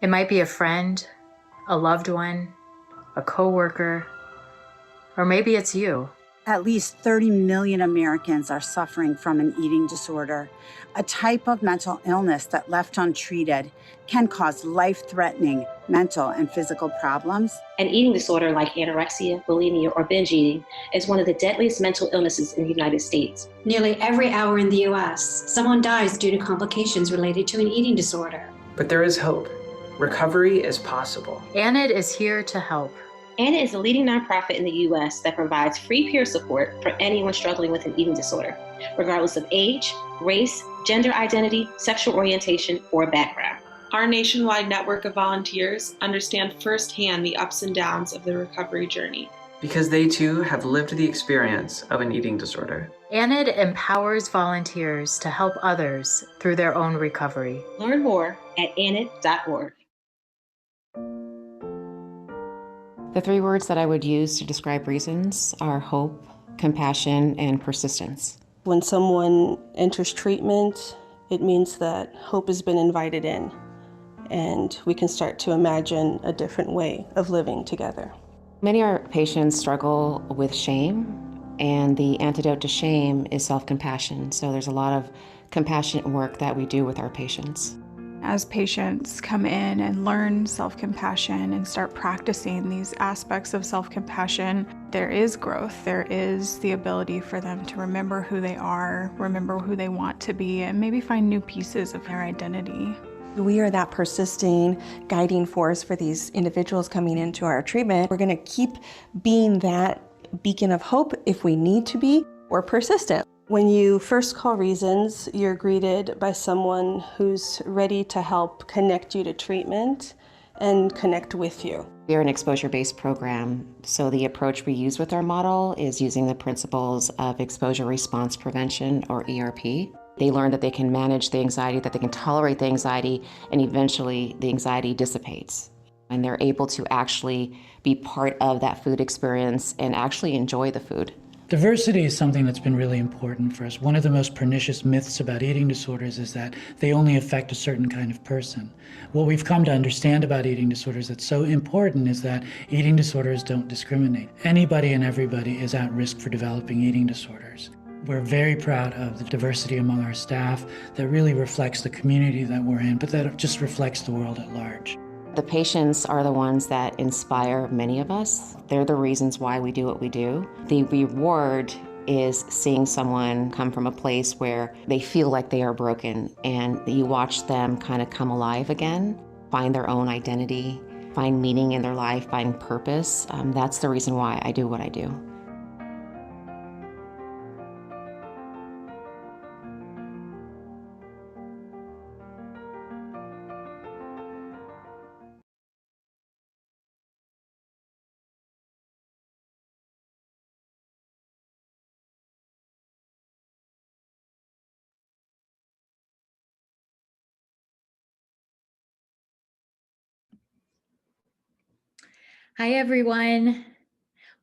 It might be a friend, a loved one, a coworker, or maybe it's you. At least 30 million Americans are suffering from an eating disorder, a type of mental illness that left untreated can cause life-threatening mental and physical problems. An eating disorder like anorexia, bulimia, or binge eating is one of the deadliest mental illnesses in the United States. Nearly every hour in the US, someone dies due to complications related to an eating disorder. But there is hope. Recovery is possible. ANAD is here to help. ANAD is a leading nonprofit in the U.S. that provides free peer support for anyone struggling with an eating disorder, regardless of age, race, gender identity, sexual orientation, or background. Our nationwide network of volunteers understand firsthand the ups and downs of the recovery journey. Because they too have lived the experience of an eating disorder. ANAD empowers volunteers to help others through their own recovery. Learn more at anad.org. The three words that I would use to describe reasons are hope, compassion, and persistence. When someone enters treatment, it means that hope has been invited in, and we can start to imagine a different way of living together. Many of our patients struggle with shame, and the antidote to shame is self-compassion. So there's a lot of compassionate work that we do with our patients. As patients come in and learn self-compassion and start practicing these aspects of self-compassion, there is growth. There is the ability for them to remember who they are, remember who they want to be, and maybe find new pieces of their identity. We are that persisting, guiding force for these individuals coming into our treatment. We're going to keep being that beacon of hope if we need to be. We're persistent. When you first call Reasons, you're greeted by someone who's ready to help connect you to treatment and connect with you. We're an exposure-based program, so the approach we use with our model is using the principles of exposure response prevention, or ERP. They learn that they can manage the anxiety, that they can tolerate the anxiety, and eventually the anxiety dissipates. And they're able to actually be part of that food experience and actually enjoy the food. Diversity is something that's been really important for us. One of the most pernicious myths about eating disorders is that they only affect a certain kind of person. What we've come to understand about eating disorders that's so important is that eating disorders don't discriminate. Anybody and everybody is at risk for developing eating disorders. We're very proud of the diversity among our staff that really reflects the community that we're in, but that just reflects the world at large. The patients are the ones that inspire many of us. They're the reasons why we do what we do. The reward is seeing someone come from a place where they feel like they are broken, and you watch them kind of come alive again, find their own identity, find meaning in their life, find purpose. That's the reason why I do what I do. Hi, everyone.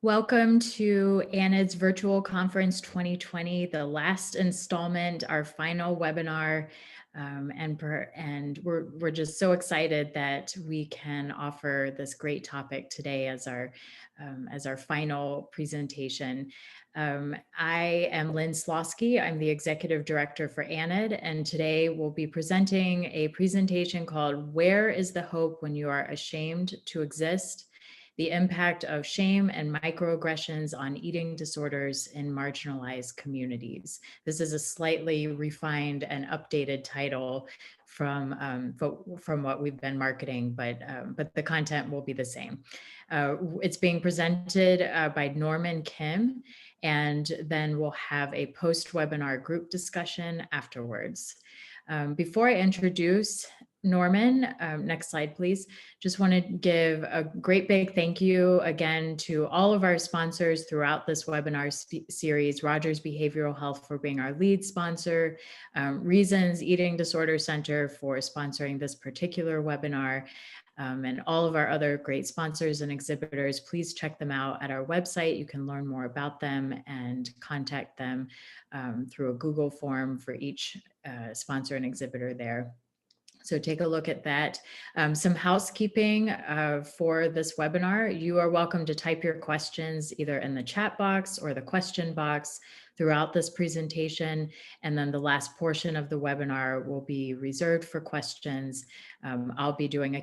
Welcome to ANAD's Virtual Conference 2020, the last installment, our final webinar. And we're just so excited that we can offer this great topic today as our final presentation. I am Lynn Slosky. I'm the Executive Director for ANAD, and today we'll be presenting a presentation called "Where is the Hope When You Are Ashamed to Exist? The Impact of Shame and Microaggressions on Eating Disorders in Marginalized Communities." This is a slightly refined and updated title from what we've been marketing, but the content will be the same. It's being presented by Norman Kim, and then we'll have a post-webinar group discussion afterwards. Before I introduce Norman, next slide, please. Just want to give a great big thank you again to all of our sponsors throughout this webinar series. Rogers Behavioral Health for being our lead sponsor, Reasons Eating Disorder Center for sponsoring this particular webinar, and all of our other great sponsors and exhibitors. Please check them out at our website. You can learn more about them and contact them through a Google form for each sponsor and exhibitor there. So take a look at that. Some housekeeping for this webinar. You are welcome to type your questions either in the chat box or the question box throughout this presentation. And then the last portion of the webinar will be reserved for questions. I'll be doing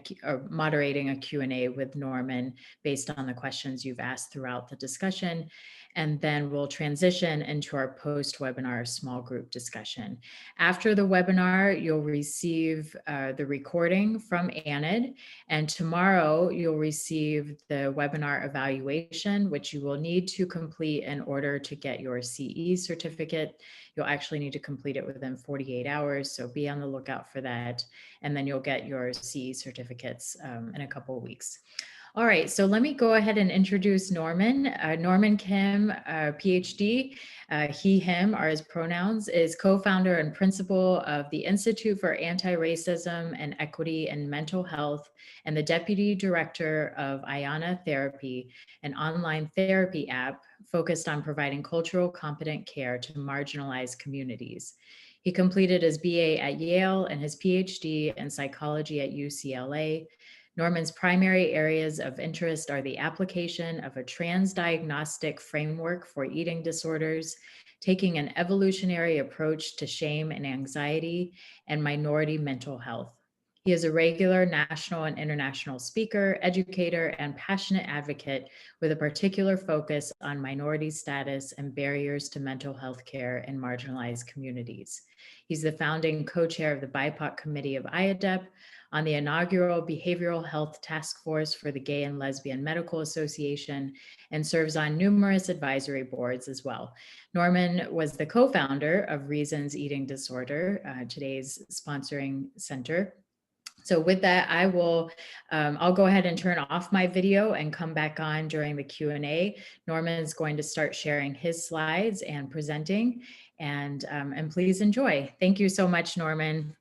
moderating a Q&A with Norman based on the questions you've asked throughout the discussion. And then we'll transition into our post-webinar small group discussion. After the webinar, you'll receive the recording from ANAD, and tomorrow you'll receive the webinar evaluation, which you will need to complete in order to get your CE certificate. You'll actually need to complete it within 48 hours, so be on the lookout for that, and then you'll get your CE certificates in a couple of weeks. All right, so let me go ahead and introduce Norman. Norman Kim, PhD, he, him are his pronouns, is co-founder and principal of the Institute for Anti-Racism and Equity in Mental Health and the deputy director of IANA Therapy, an online therapy app focused on providing cultural competent care to marginalized communities. He completed his BA at Yale and his PhD in psychology at UCLA. Norman's primary areas of interest are the application of a transdiagnostic framework for eating disorders, taking an evolutionary approach to shame and anxiety, and minority mental health. He is a regular national and international speaker, educator, and passionate advocate with a particular focus on minority status and barriers to mental health care in marginalized communities. He's the founding co-chair of the BIPOC committee of IADEP, on the inaugural Behavioral Health Task Force for the Gay and Lesbian Medical Association, and serves on numerous advisory boards as well. Norman was the co-founder of Reasons Eating Disorder, today's sponsoring center. So with that, I'll go ahead and turn off my video and come back on during the Q&A. Norman is going to start sharing his slides and presenting, and please enjoy. Thank you so much, Norman.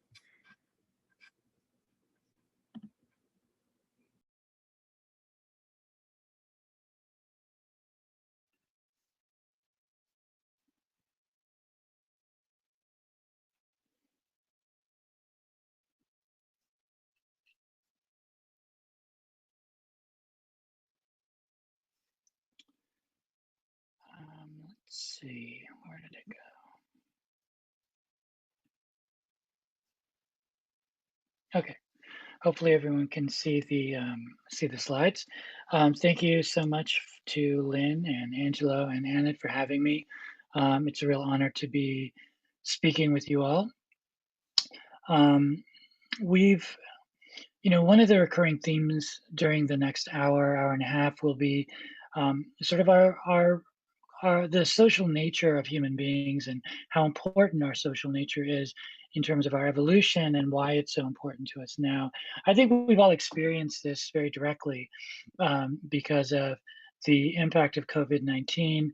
Let's see, where did it go? Okay, hopefully everyone can see the slides. Thank you so much to Lynn and Angelo and ANAD for having me. It's a real honor to be speaking with you all. One of the recurring themes during the next hour and a half will be sort of the social nature of human beings and how important our social nature is in terms of our evolution and why it's so important to us now. I think we've all experienced this very directly because of the impact of COVID-19.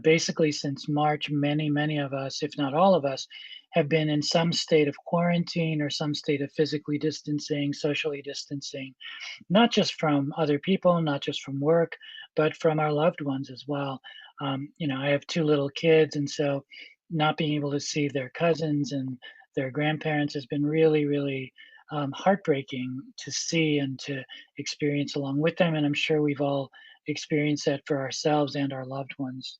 Basically since March, many of us, if not all of us, have been in some state of quarantine or some state of physically distancing, socially distancing, not just from other people, not just from work, but from our loved ones as well. I have two little kids, and so not being able to see their cousins and their grandparents has been really heartbreaking to see and to experience along with them. And I'm sure we've all experienced that for ourselves and our loved ones.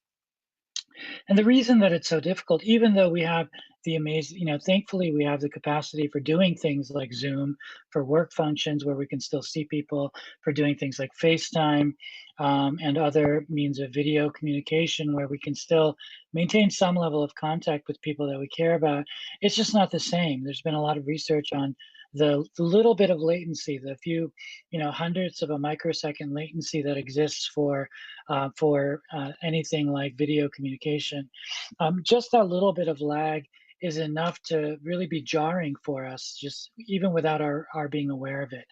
And the reason that it's so difficult, even though we have the amazing, thankfully we have the capacity for doing things like Zoom, for work functions where we can still see people, for doing things like FaceTime and other means of video communication where we can still maintain some level of contact with people that we care about. It's just not the same. There's been a lot of research on the little bit of latency, the few, hundredths of a microsecond latency that exists for anything like video communication. Just that little bit of lag is enough to really be jarring for us, just even without our being aware of it.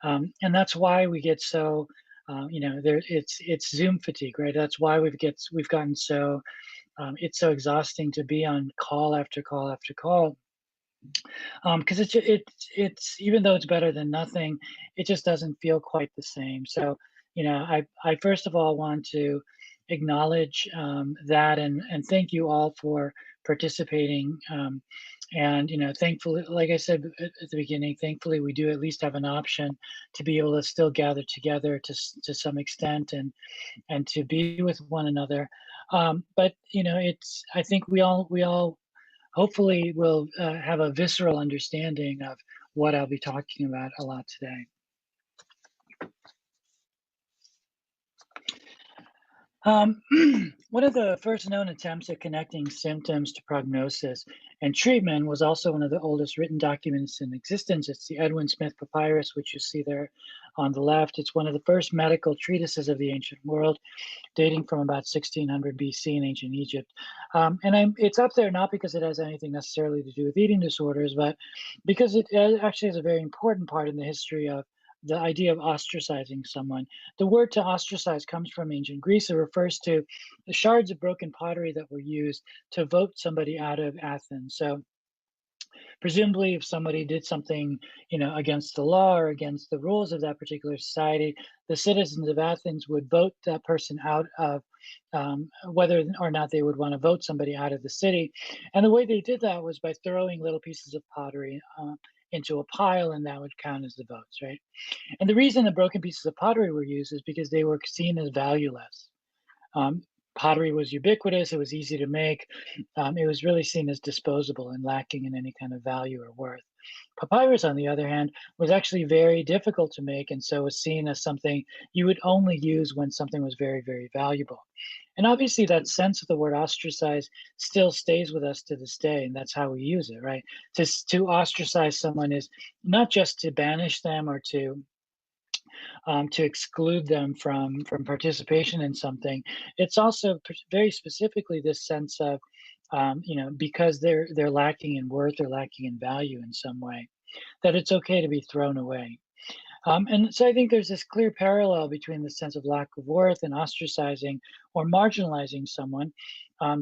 And that's why we get so, it's Zoom fatigue, right? That's why we've gotten so, it's so exhausting to be on call after call after call. Because it's even though it's better than nothing, it just doesn't feel quite the same. So, I first of all want to acknowledge that and thank you all for participating And thankfully, like I said at the beginning, thankfully we do at least have an option to be able to still gather together to some extent and to be with one another. But it's I think we all hopefully will have a visceral understanding of what I'll be talking about a lot today. One of the first known attempts at connecting symptoms to prognosis and treatment was also one of the oldest written documents in existence. It's the Edwin Smith Papyrus, which you see there on the left. It's one of the first medical treatises of the ancient world, dating from about 1600 BC in ancient Egypt. It's up there not because it has anything necessarily to do with eating disorders, but because it actually is a very important part in the history of the idea of ostracizing someone. The word to ostracize comes from ancient Greece. It refers to the shards of broken pottery that were used to vote somebody out of Athens. So presumably if somebody did something against the law or against the rules of that particular society, the citizens of Athens would vote that person out of whether or not they would want to vote somebody out of the city. And the way they did that was by throwing little pieces of pottery into a pile, and that would count as the votes, right? And the reason the broken pieces of pottery were used is because they were seen as valueless. Pottery was ubiquitous, it was easy to make, it was really seen as disposable and lacking in any kind of value or worth. Papyrus, on the other hand, was actually very difficult to make, and so was seen as something you would only use when something was very, very valuable. And obviously, that sense of the word ostracize still stays with us to this day, and that's how we use it, right? To ostracize someone is not just to banish them or to exclude them from participation in something. It's also very specifically this sense of because they're lacking in worth or lacking in value in some way, that it's okay to be thrown away. And so I think there's this clear parallel between the sense of lack of worth and ostracizing or marginalizing someone,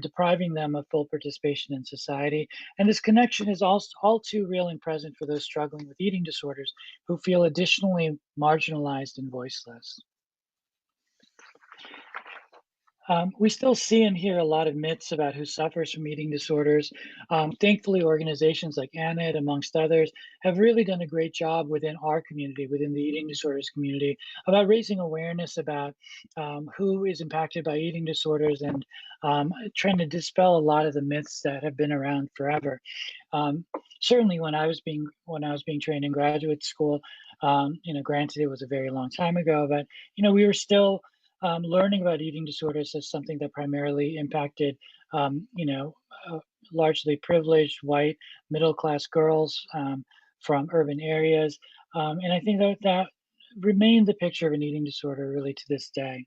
depriving them of full participation in society. And this connection is all too real and present for those struggling with eating disorders who feel additionally marginalized and voiceless. We still see and hear a lot of myths about who suffers from eating disorders. Thankfully, organizations like ANAD, amongst others, have really done a great job within our community, within the eating disorders community, about raising awareness about who is impacted by eating disorders and trying to dispel a lot of the myths that have been around forever. Certainly, when I was being trained in graduate school, granted it was a very long time ago, but we were still learning about eating disorders as something that primarily impacted, largely privileged white middle class girls from urban areas. And I think that remained the picture of an eating disorder really to this day.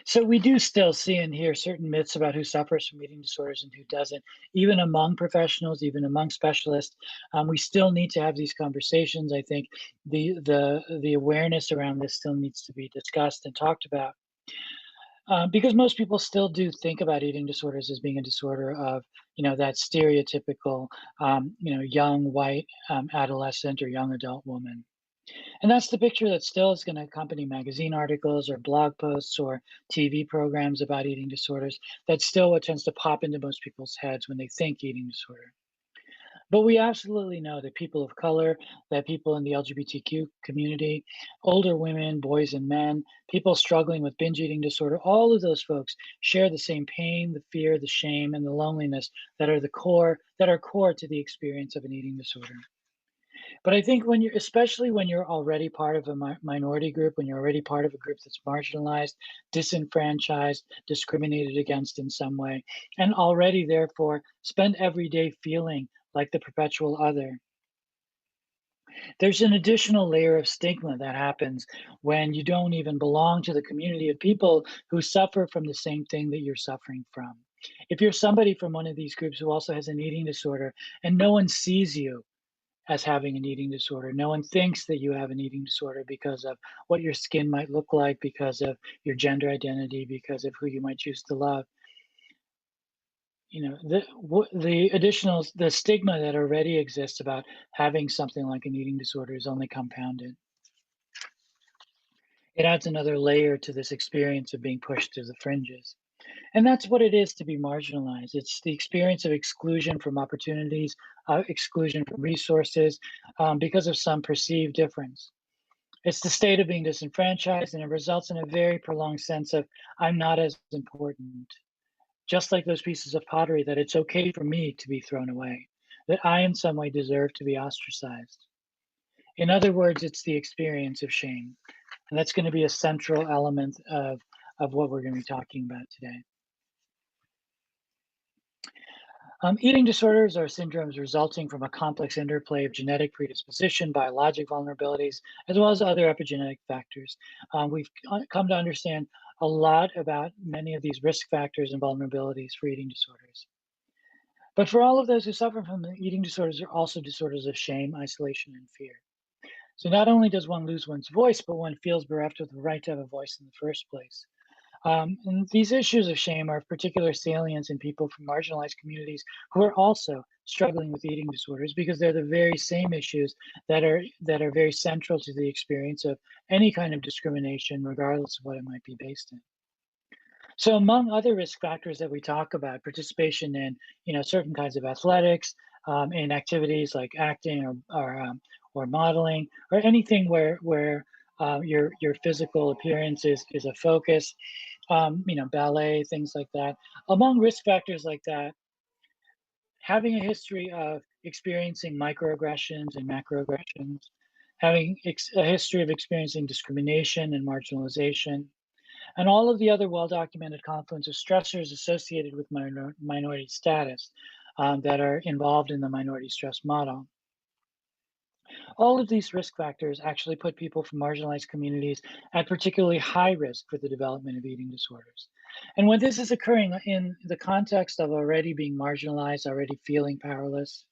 So we do still see and hear certain myths about who suffers from eating disorders and who doesn't, even among professionals, even among specialists. We still need to have these conversations. I think the awareness around this still needs to be discussed and talked about. Because most people still do think about eating disorders as being a disorder of, that stereotypical, young white adolescent or young adult woman. And that's the picture that still is going to accompany magazine articles or blog posts or TV programs about eating disorders. That's still what tends to pop into most people's heads when they think eating disorder. But we absolutely know that people of color, that people in the LGBTQ community, older women, boys and men, people struggling with binge eating disorder, all of those folks share the same pain, the fear, the shame, and the loneliness that are core to the experience of an eating disorder. But I think especially when you're already part of a minority group, when you're already part of a group that's marginalized, disenfranchised, discriminated against in some way, and already therefore spend every day feeling like the perpetual other, there's an additional layer of stigma that happens when you don't even belong to the community of people who suffer from the same thing that you're suffering from. If you're somebody from one of these groups who also has an eating disorder and no one sees you as having an eating disorder. No one thinks that you have an eating disorder because of what your skin might look like, because of your gender identity, because of who you might choose to love. The stigma that already exists about having something like an eating disorder is only compounded. It adds another layer to this experience of being pushed to the fringes. And that's what it is to be marginalized. It's the experience of exclusion from opportunities, exclusion from resources, because of some perceived difference. It's the state of being disenfranchised, and it results in a very prolonged sense of I'm not as important. Just like those pieces of pottery, that it's okay for me to be thrown away, that I in some way deserve to be ostracized. In other words, it's the experience of shame. And that's going to be a central element of what we're going to be talking about today. Eating disorders are syndromes resulting from a complex interplay of genetic predisposition, biologic vulnerabilities, as well as other epigenetic factors. We've come to understand a lot about many of these risk factors and vulnerabilities for eating disorders. But for all of those who suffer from the eating disorders, there are also disorders of shame, isolation, and fear. So not only does one lose one's voice, but one feels bereft of the right to have a voice in the first place. And these issues of shame are of particular salience in people from marginalized communities who are also struggling with eating disorders, because they're the very same issues that are very central to the experience of any kind of discrimination, regardless of what it might be based in. So among other risk factors that we talk about, participation in certain kinds of athletics, in activities like acting or modeling, or anything where your physical appearance is a focus, ballet, things like that. Among risk factors like that, having a history of experiencing microaggressions and macroaggressions, having a history of experiencing discrimination and marginalization, and all of the other well-documented confluence of stressors associated with minority status that are involved in the minority stress model. All of these risk factors actually put people from marginalized communities at particularly high risk for the development of eating disorders. And when this is occurring in the context of already being marginalized, already feeling powerless,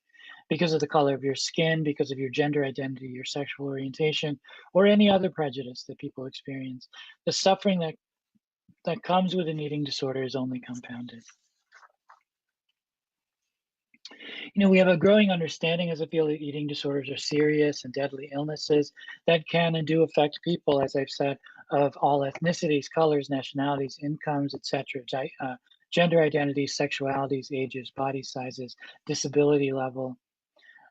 because of the color of your skin, because of your gender identity, your sexual orientation, or any other prejudice that people experience, the suffering that comes with an eating disorder is only compounded. We have a growing understanding as a field that eating disorders are serious and deadly illnesses that can and do affect people, as I've said, of all ethnicities, colors, nationalities, incomes, etc., gender identities, sexualities, ages, body sizes, disability level.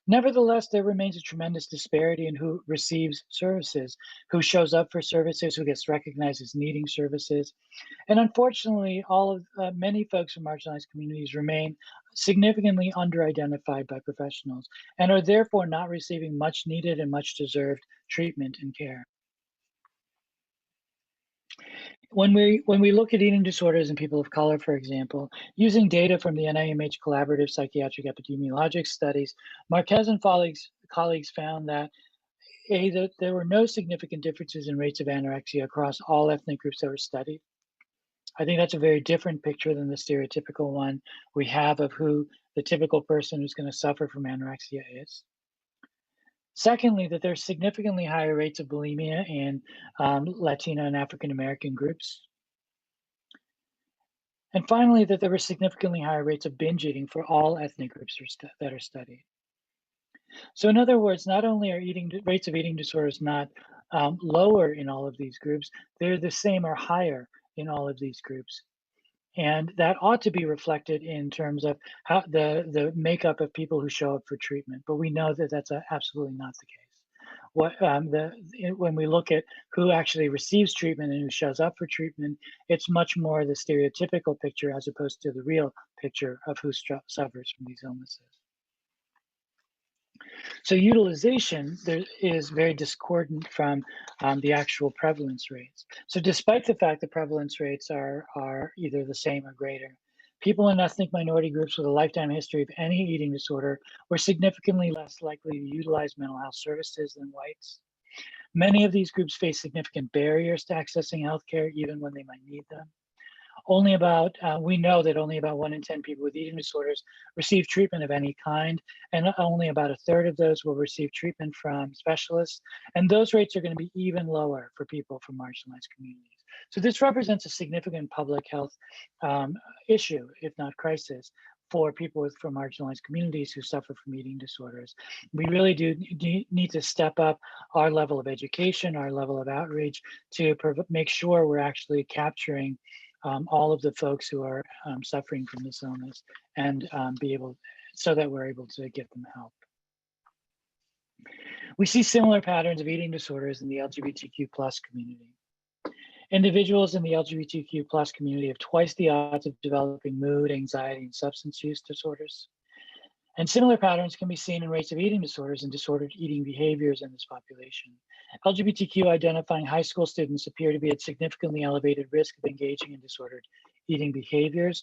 Nevertheless, there remains a tremendous disparity in who receives services, who shows up for services, who gets recognized as needing services. And unfortunately, many folks from marginalized communities remain significantly under-identified by professionals and are therefore not receiving much needed and much deserved treatment and care. When we look at eating disorders in people of color, for example, using data from the NIMH Collaborative Psychiatric Epidemiologic Studies, Marquez and colleagues found that there were no significant differences in rates of anorexia across all ethnic groups that were studied. I think that's a very different picture than the stereotypical one we have of who the typical person who's going to suffer from anorexia is. Secondly, that there's significantly higher rates of bulimia in Latino and African American groups. And finally, that there were significantly higher rates of binge eating for all ethnic groups that are studied. So in other words, not only are rates of eating disorders not lower in all of these groups, they're the same or higher in all of these groups. And that ought to be reflected in terms of how the makeup of people who show up for treatment. But we know that that's absolutely not the case. When we look at who actually receives treatment and who shows up for treatment, it's much more the stereotypical picture as opposed to the real picture of who suffers from these illnesses. So utilization is very discordant from the actual prevalence rates. So despite the fact that prevalence rates are either the same or greater, people in ethnic minority groups with a lifetime history of any eating disorder were significantly less likely to utilize mental health services than whites. Many of these groups face significant barriers to accessing healthcare, even when they might need them. We know that only about 1 in 10 people with eating disorders receive treatment of any kind, and only about a third of those will receive treatment from specialists. And those rates are going to be even lower for people from marginalized communities. So this represents a significant public health issue, if not crisis, for people from marginalized communities who suffer from eating disorders. We really do need to step up our level of education, our level of outreach to make sure we're actually capturing all of the folks who are suffering from this illness, and so that we're able to get them help. We see similar patterns of eating disorders in the LGBTQ+ community. Individuals in the LGBTQ+ community have twice the odds of developing mood, anxiety, and substance use disorders. And similar patterns can be seen in rates of eating disorders and disordered eating behaviors in this population. LGBTQ identifying high school students appear to be at significantly elevated risk of engaging in disordered eating behaviors,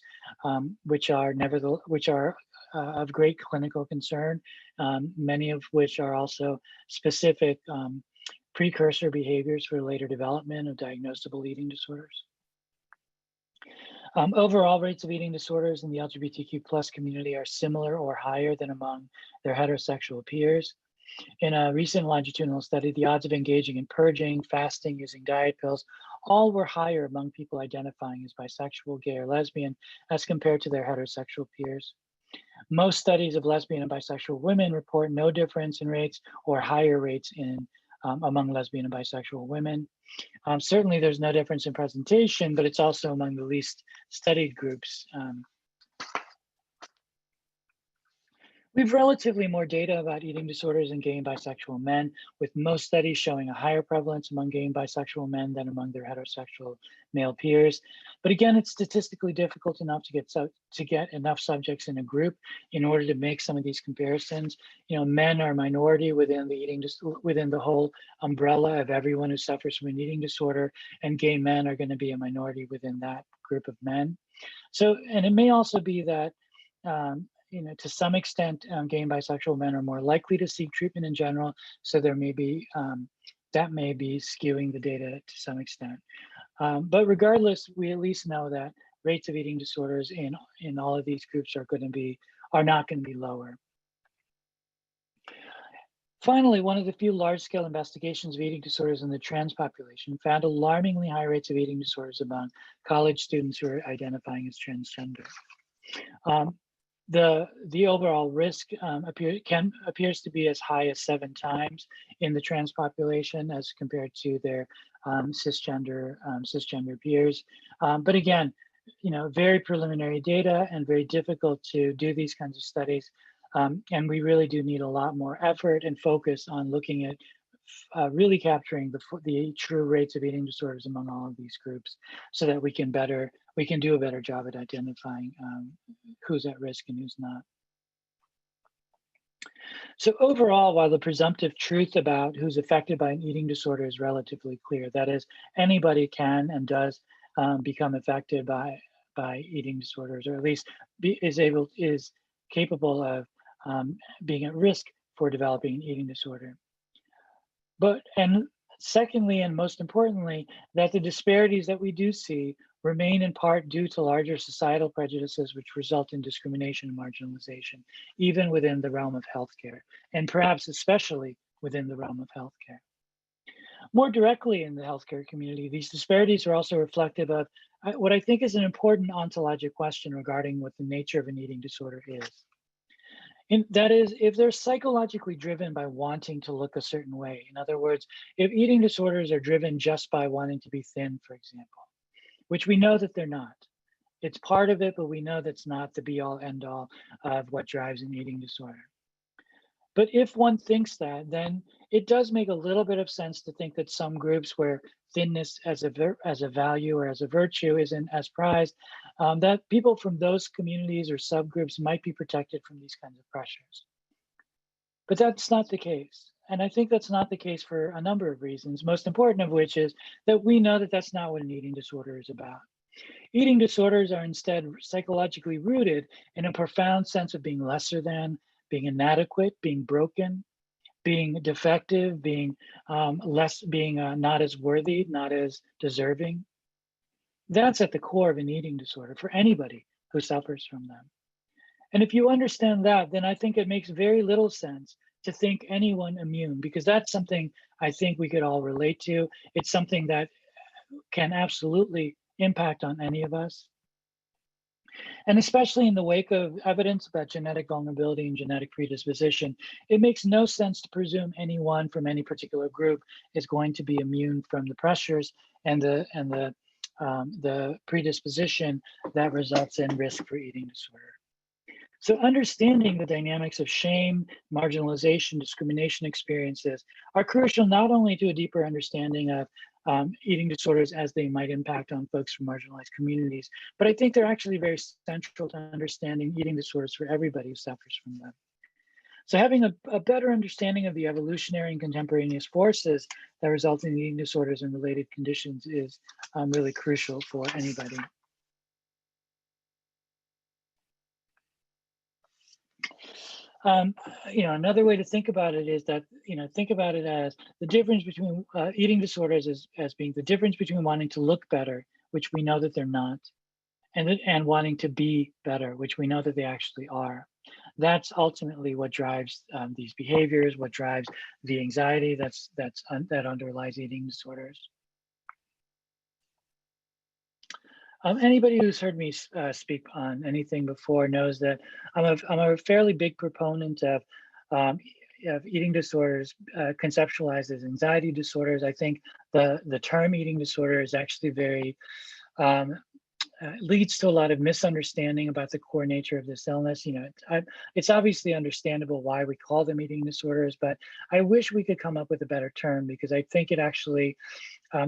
which are of great clinical concern, many of which are also specific precursor behaviors for later development of diagnosable eating disorders. Overall rates of eating disorders in the LGBTQ+ community are similar or higher than among their heterosexual peers. In a recent longitudinal study, the odds of engaging in purging, fasting, using diet pills, all were higher among people identifying as bisexual, gay, or lesbian as compared to their heterosexual peers. Most studies of lesbian and bisexual women report no difference in rates or higher rates among lesbian and bisexual women. Certainly there's no difference in presentation, but it's also among the least studied groups. We have relatively more data about eating disorders in gay and bisexual men, with most studies showing a higher prevalence among gay and bisexual men than among their heterosexual male peers. But again, it's statistically difficult enough to get enough subjects in a group in order to make some of these comparisons. You know, men are a minority within the whole umbrella of everyone who suffers from an eating disorder, and gay men are going to be a minority within that group of men. So, and it may also be that you know, to some extent, gay and bisexual men are more likely to seek treatment in general. So there may be, that may be skewing the data to some extent. But regardless, we at least know that rates of eating disorders in all of these groups are not going to be lower. Finally, one of the few large-scale investigations of eating disorders in the trans population found alarmingly high rates of eating disorders among college students who are identifying as transgender. The overall risk appears to be as high as 7 times in the trans population as compared to their cisgender peers. But again, you know, very preliminary data and very difficult to do these kinds of studies. And we really do need a lot more effort and focus on looking at really capturing the true rates of eating disorders among all of these groups, so that we can do a better job at identifying who's at risk and who's not. So overall, while the presumptive truth about who's affected by an eating disorder is relatively clear, that is, anybody can and does become affected by eating disorders, or at least is capable of being at risk for developing an eating disorder. And secondly, and most importantly, that the disparities that we do see remain in part due to larger societal prejudices which result in discrimination and marginalization, even within the realm of healthcare, and perhaps especially within the realm of healthcare. More directly in the healthcare community, these disparities are also reflective of what I think is an important ontologic question regarding what the nature of an eating disorder is. And that is, if they're psychologically driven by wanting to look a certain way. In other words, if eating disorders are driven just by wanting to be thin, for example, which we know that they're not. It's part of it, but we know that's not the be all end all of what drives an eating disorder. But if one thinks that, then it does make a little bit of sense to think that some groups where thinness as a value or as a virtue isn't as prized, that people from those communities or subgroups might be protected from these kinds of pressures. But that's not the case. And I think that's not the case for a number of reasons, most important of which is that we know that that's not what an eating disorder is about. Eating disorders are instead psychologically rooted in a profound sense of being lesser than, being inadequate, being broken, being defective, being not as worthy, not as deserving. That's at the core of an eating disorder for anybody who suffers from them. And if you understand that, then I think it makes very little sense to think anyone immune, because that's something I think we could all relate to. It's something that can absolutely impact on any of us. And especially in the wake of evidence about genetic vulnerability and genetic predisposition, it makes no sense to presume anyone from any particular group is going to be immune from the pressures and the the predisposition that results in risk for eating disorder. So understanding the dynamics of shame, marginalization, discrimination experiences are crucial not only to a deeper understanding of eating disorders as they might impact on folks from marginalized communities, but I think they're actually very central to understanding eating disorders for everybody who suffers from them. So having a better understanding of the evolutionary and contemporaneous forces that result in eating disorders and related conditions is really crucial for anybody. Another way to think about it is that, think about it as the difference between eating disorders as being the difference between wanting to look better, which we know that they're not, and wanting to be better, which we know that they actually are. That's ultimately what drives these behaviors, what drives the anxiety that underlies eating disorders. Anybody who's heard me speak on anything before knows that I'm a fairly big proponent of eating disorders conceptualized as anxiety disorders. I think the term eating disorder is actually very leads to a lot of misunderstanding about the core nature of this illness. It's obviously understandable why we call them eating disorders, but I wish we could come up with a better term, because I think it actually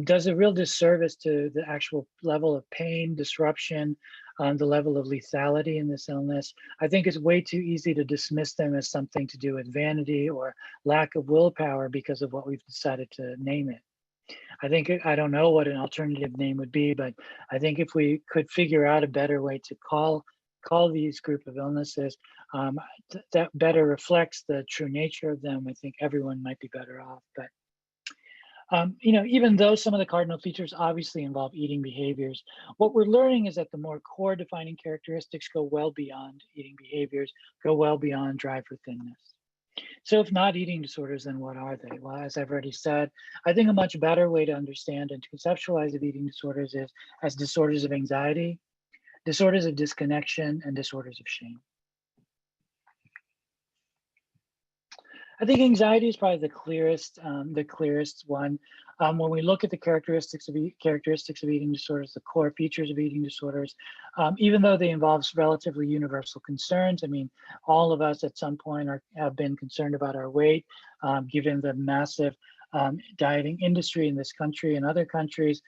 does a real disservice to the actual level of pain, disruption, the level of lethality in this illness. I think it's way too easy to dismiss them as something to do with vanity or lack of willpower because of what we've decided to name it. I don't know what an alternative name would be, but I think if we could figure out a better way to call these group of illnesses that better reflects the true nature of them, I think everyone might be better off. But even though some of the cardinal features obviously involve eating behaviors, what we're learning is that the more core defining characteristics go well beyond eating behaviors, go well beyond drive for thinness. So if not eating disorders, then what are they? Well, as I've already said, I think a much better way to understand and to conceptualize of eating disorders is as disorders of anxiety, disorders of disconnection, and disorders of shame. I think anxiety is probably the clearest one. When we look at the characteristics of eating disorders, the core features of eating disorders, even though they involve relatively universal concerns. I mean, all of us at some point have been concerned about our weight, given the massive dieting industry in this country and other countries.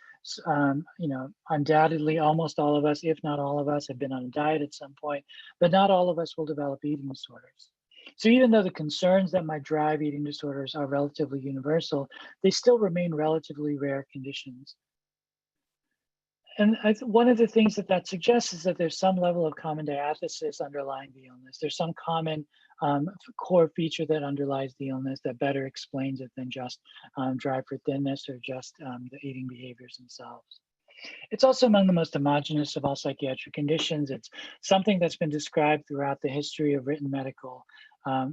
Undoubtedly, almost all of us, if not all of us, have been on a diet at some point, but not all of us will develop eating disorders. So even though the concerns that might drive eating disorders are relatively universal, they still remain relatively rare conditions. And one of the things that suggests is that there's some level of common diathesis underlying the illness. There's some common core feature that underlies the illness that better explains it than just drive for thinness or just the eating behaviors themselves. It's also among the most homogeneous of all psychiatric conditions. It's something that's been described throughout the history of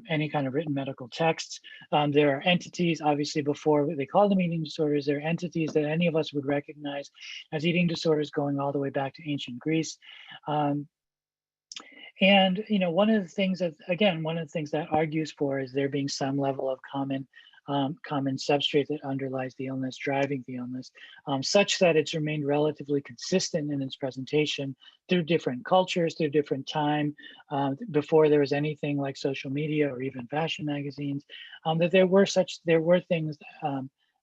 any kind of written medical texts. There are entities, obviously, before they call them eating disorders, there are entities that any of us would recognize as eating disorders going all the way back to ancient Greece. And one of the things that argues for is there being some level of common substrate that underlies the illness, driving the illness, such that it's remained relatively consistent in its presentation through different cultures, through different time, before there was anything like social media or even fashion magazines, that there were things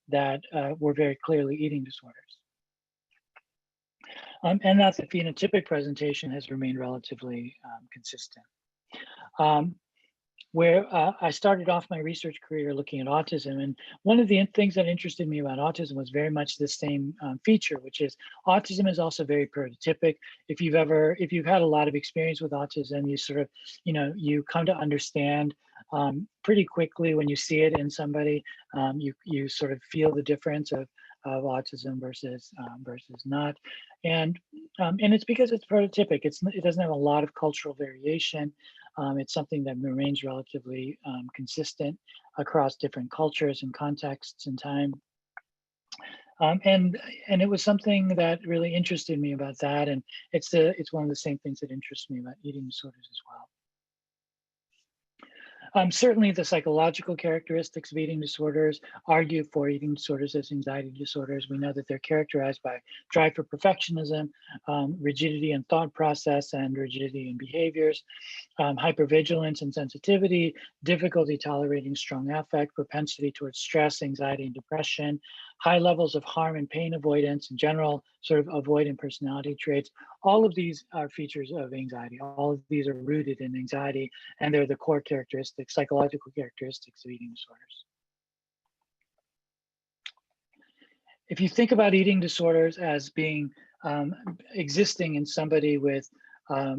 that were very clearly eating disorders. And that the phenotypic presentation has remained relatively consistent. Where I started off my research career looking at autism. And one of the things that interested me about autism was very much the same feature, which is autism is also very prototypic. If you've had a lot of experience with autism, you sort of, you come to understand pretty quickly when you see it in somebody, you sort of feel the difference of autism versus not. And it's because it's prototypic. It doesn't have a lot of cultural variation. It's something that remains relatively consistent across different cultures and contexts and time. And it was something that really interested me about that. And it's one of the same things that interests me about eating disorders as Certainly, the psychological characteristics of eating disorders argue for eating disorders as anxiety disorders. We know that they're characterized by drive for perfectionism, rigidity in thought process, and rigidity in behaviors, hypervigilance and sensitivity, difficulty tolerating strong affect, propensity towards stress, anxiety, and depression, high levels of harm and pain avoidance, in general, sort of avoidant personality traits. All of these are features of anxiety. All of these are rooted in anxiety, and they're the core characteristics, psychological characteristics of eating disorders. If you think about eating disorders as being existing in somebody with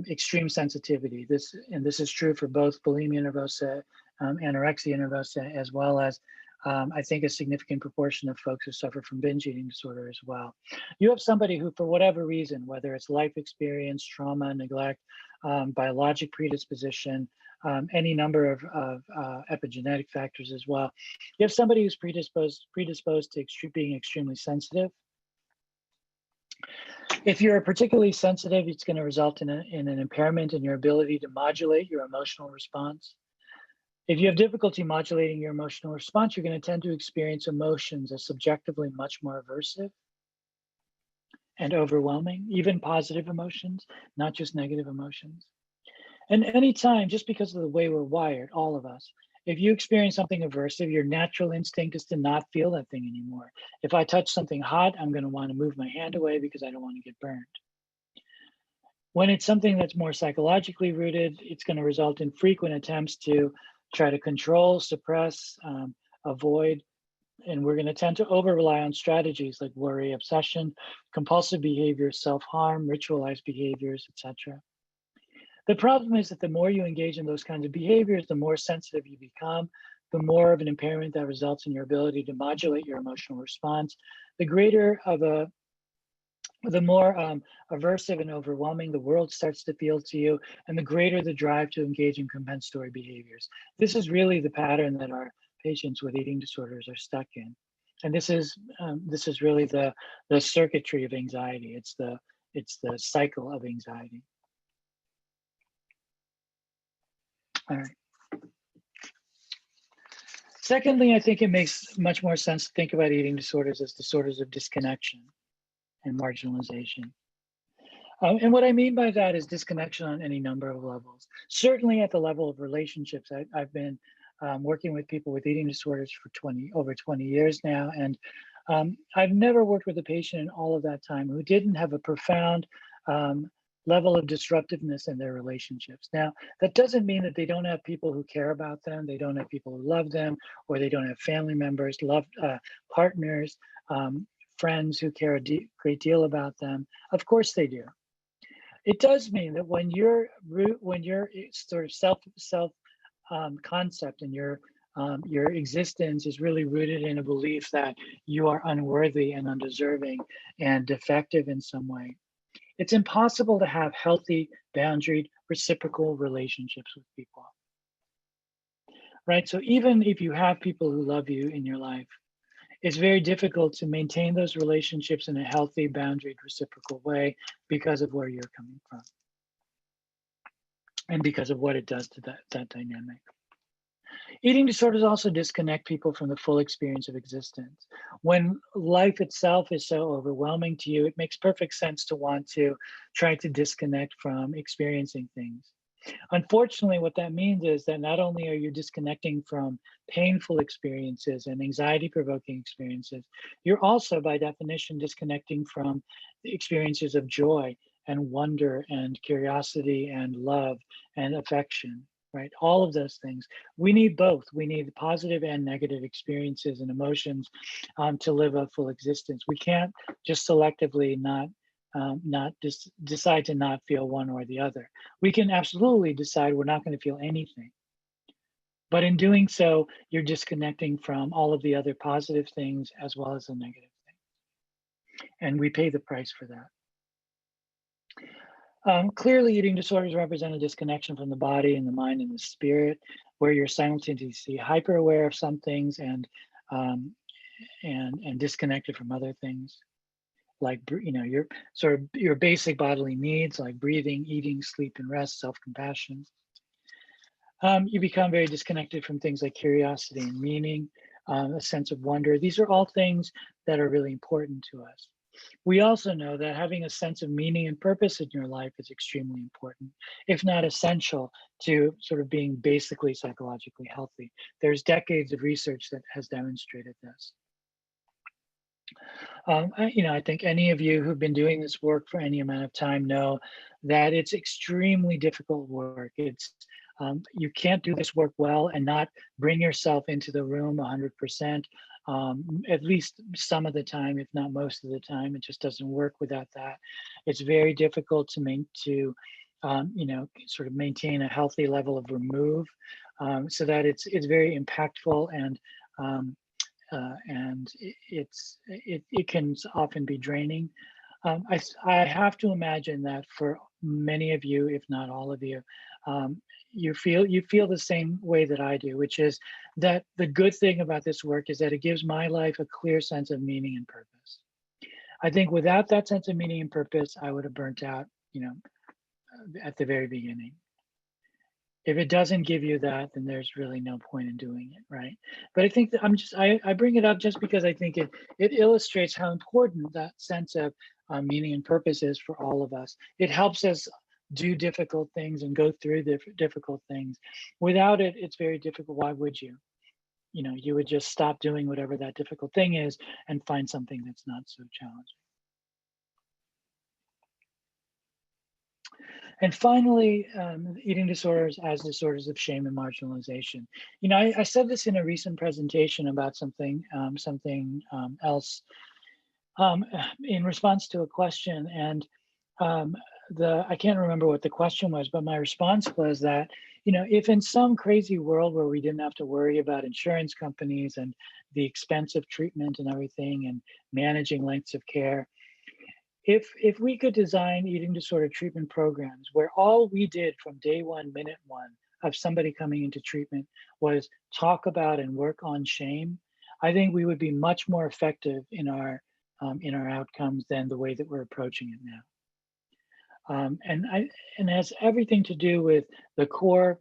extreme sensitivity, this is true for both bulimia nervosa, anorexia nervosa, as well as I think a significant proportion of folks who suffer from binge eating disorder as well. You have somebody who, for whatever reason, whether it's life experience, trauma, neglect, biologic predisposition, any number of epigenetic factors as well. You have somebody who's predisposed to being extremely sensitive. If you're particularly sensitive, it's going to result in an impairment in your ability to modulate your emotional response. If you have difficulty modulating your emotional response, you're going to tend to experience emotions as subjectively much more aversive and overwhelming, even positive emotions, not just negative emotions. And anytime, just because of the way we're wired, all of us, if you experience something aversive, your natural instinct is to not feel that thing anymore. If I touch something hot, I'm going to want to move my hand away because I don't want to get burned. When it's something that's more psychologically rooted, it's going to result in frequent attempts to try to control, suppress, avoid, and we're going to tend to over-rely on strategies like worry, obsession, compulsive behavior, self-harm, ritualized behaviors, etc. The problem is that the more you engage in those kinds of behaviors, the more sensitive you become, the more of an impairment that results in your ability to modulate your emotional response, the more aversive and overwhelming the world starts to feel to you, and the greater the drive to engage in compensatory behaviors. This is really the pattern that our patients with eating disorders are stuck in. And this is really the circuitry of anxiety. It's the cycle of anxiety. All right. Secondly, I think it makes much more sense to think about eating disorders as disorders of disconnection and marginalization. And what I mean by that is disconnection on any number of levels. Certainly at the level of relationships, I've been working with people with eating disorders for over 20 years now. And I've never worked with a patient in all of that time who didn't have a profound level of disruptiveness in their relationships. Now, that doesn't mean that they don't have people who care about them, they don't have people who love them, or they don't have family members, partners, friends who care a great deal about them. Of course they do. It does mean that when your sort of self concept and your existence is really rooted in a belief that you are unworthy and undeserving and defective in some way, it's impossible to have healthy, boundaried, reciprocal relationships with people, right? So even if you have people who love you in your life, it's very difficult to maintain those relationships in a healthy, boundaried, reciprocal way because of where you're coming from and because of what it does to that dynamic. Eating disorders also disconnect people from the full experience of existence. When life itself is so overwhelming to you, it makes perfect sense to want to try to disconnect from experiencing things. Unfortunately, what that means is that not only are you disconnecting from painful experiences and anxiety-provoking experiences, you're also, by definition, disconnecting from the experiences of joy and wonder and curiosity and love and affection, right? All of those things. We need both. We need positive and negative experiences and emotions to live a full existence. We can't just selectively decide to not feel one or the other. We can absolutely decide we're not going to feel anything. But in doing so, you're disconnecting from all of the other positive things as well as the negative things. And we pay the price for that. Clearly, eating disorders represent a disconnection from the body and the mind and the spirit, where you're simultaneously hyper aware of some things and disconnected from other things, like your basic bodily needs like breathing, eating, sleep, and rest, self-compassion. You become very disconnected from things like curiosity and meaning, a sense of wonder. These are all things that are really important to us. We also know that having a sense of meaning and purpose in your life is extremely important, if not essential, to sort of being basically psychologically healthy. There's decades of research that has demonstrated this. I think any of you who've been doing this work for any amount of time know that it's extremely difficult work. You can't do this work well and not bring yourself into the room 100%, at least some of the time, if not most of the time. It just doesn't work without that. It's very difficult to sort of maintain a healthy level of remove, so that it's very impactful and it can often be draining. I have to imagine that for many of you, if not all of you, you feel the same way that I do, which is that the good thing about this work is that it gives my life a clear sense of meaning and purpose. I think without that sense of meaning and purpose, I would have burnt out, at the very beginning. If it doesn't give you that, then there's really no point in doing it, right? But I think that I bring it up just because I think it illustrates how important that sense of meaning and purpose is for all of us. It helps us do difficult things and go through difficult things. Without it, it's very difficult. Why would you? You would just stop doing whatever that difficult thing is and find something that's not so challenging. And finally, eating disorders as disorders of shame and marginalization. I said this in a recent presentation about something else in response to a question, and I can't remember what the question was, but my response was that, if in some crazy world where we didn't have to worry about insurance companies and the expense of treatment and everything and managing lengths of care, if we could design eating disorder treatment programs where all we did from day one, minute one of somebody coming into treatment was talk about and work on shame, I think we would be much more effective in our outcomes than the way that we're approaching it now. And it has everything to do with the core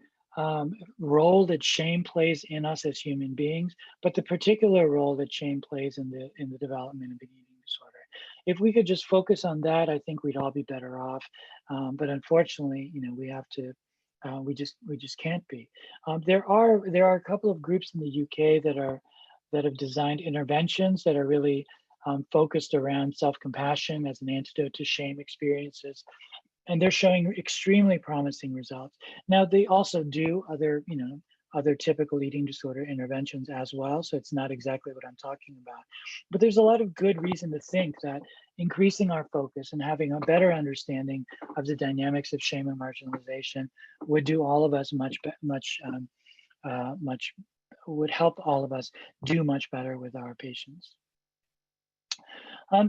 role that shame plays in us as human beings, but the particular role that shame plays in the development of an eating disorder. If we could just focus on that, I think we'd all be better off. But unfortunately, we have to. We just can't be. There are a couple of groups in the UK that have designed interventions that are really focused around self-compassion as an antidote to shame experiences, and they're showing extremely promising results. Now they also do other typical eating disorder interventions as well. So it's not exactly what I'm talking about. But there's a lot of good reason to think that increasing our focus and having a better understanding of the dynamics of shame and marginalization would do all of us would help all of us do much better with our patients.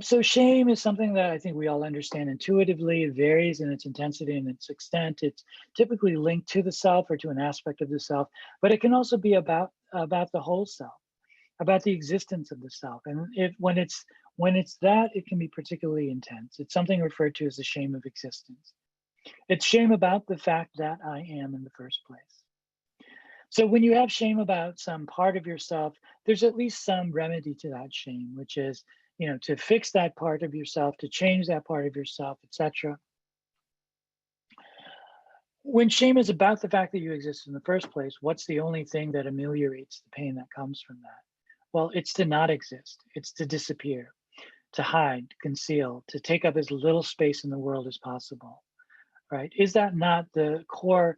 So shame is something that I think we all understand intuitively. It varies in its intensity and its extent. It's typically linked to the self or to an aspect of the self, but it can also be about the whole self, about the existence of the self. And when it's that, it can be particularly intense. It's something referred to as the shame of existence. It's shame about the fact that I am in the first place. So when you have shame about some part of yourself, there's at least some remedy to that shame, which is to fix that part of yourself, to change that part of yourself, etc. When shame is about the fact that you exist in the first place, what's the only thing that ameliorates the pain that comes from that? Well, it's to not exist. It's to disappear, to hide, conceal, to take up as little space in the world as possible, right? Is that not the core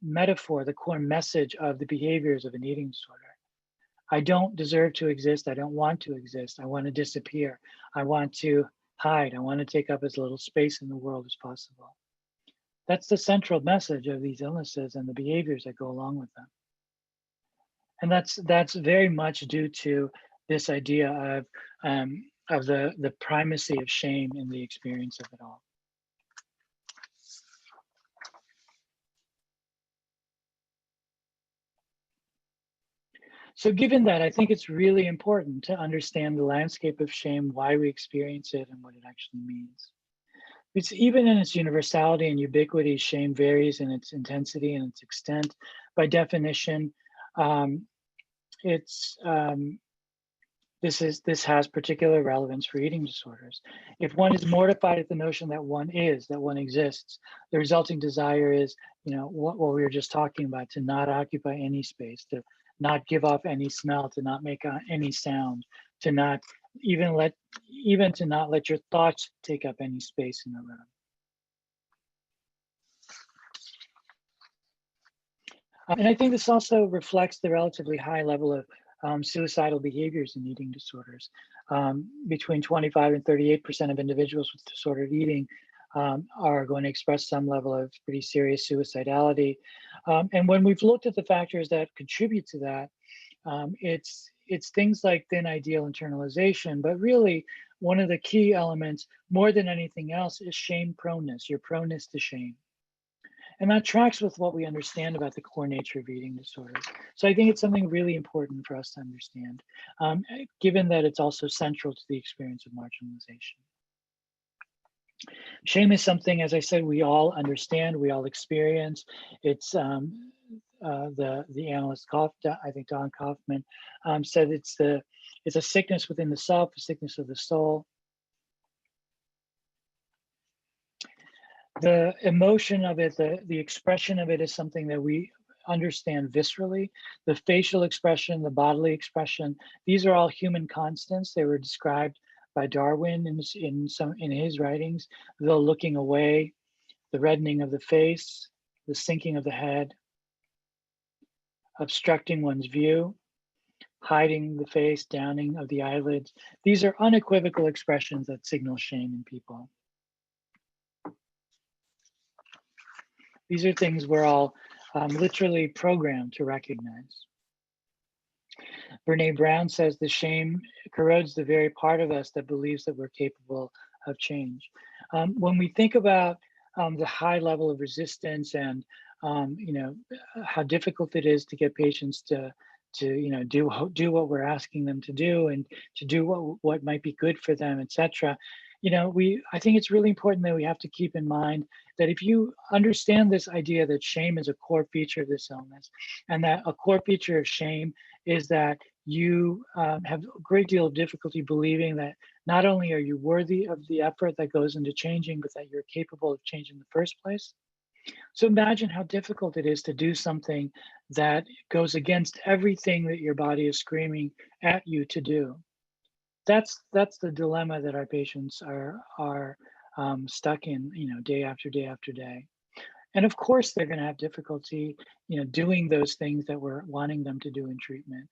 metaphor, the core message of the behaviors of an eating disorder? I don't deserve to exist. I don't want to exist. I want to disappear. I want to hide. I want to take up as little space in the world as possible. That's the central message of these illnesses and the behaviors that go along with them. And that's very much due to this idea of the primacy of shame in the experience of it all. So given that, I think it's really important to understand the landscape of shame, why we experience it, and what it actually means. It's even in its universality and ubiquity, shame varies in its intensity and its extent. By definition, it's this has particular relevance for eating disorders. If one is mortified at the notion that one exists, the resulting desire is, what we were just talking about, to not occupy any space, to not give off any smell, to not make any sound, to not to not let your thoughts take up any space in the room. And I think this also reflects the relatively high level of suicidal behaviors in eating disorders. Between 25 and 38% of individuals with disordered eating are going to express some level of pretty serious suicidality. And when we've looked at the factors that contribute to that, it's things like thin ideal internalization, but really one of the key elements, more than anything else, is shame proneness, your proneness to shame. And that tracks with what we understand about the core nature of eating disorders. So I think it's something really important for us to understand, given that it's also central to the experience of marginalization. Shame is something, as I said, we all understand, we all experience. It's the analyst, I think Don Kaufman, said it's a sickness within the self, a sickness of the soul. The emotion of it, the expression of it is something that we understand viscerally. The facial expression, the bodily expression, these are all human constants. They were described by Darwin in his writings. The looking away, the reddening of the face, the sinking of the head, obstructing one's view, hiding the face, downing of the eyelids. These are unequivocal expressions that signal shame in people. These are things we're all literally programmed to recognize. Brene Brown says the shame corrodes the very part of us that believes that we're capable of change. When we think about the high level of resistance and how difficult it is to get patients to do what we're asking them to do and to do what might be good for them, etc. I think it's really important that we have to keep in mind that if you understand this idea that shame is a core feature of this illness, and that a core feature of shame is that you have a great deal of difficulty believing that not only are you worthy of the effort that goes into changing, but that you're capable of change in the first place. So imagine how difficult it is to do something that goes against everything that your body is screaming at you to do. That's the dilemma that our patients are stuck in, day after day after day. And of course, they're going to have difficulty, doing those things that we're wanting them to do in treatment.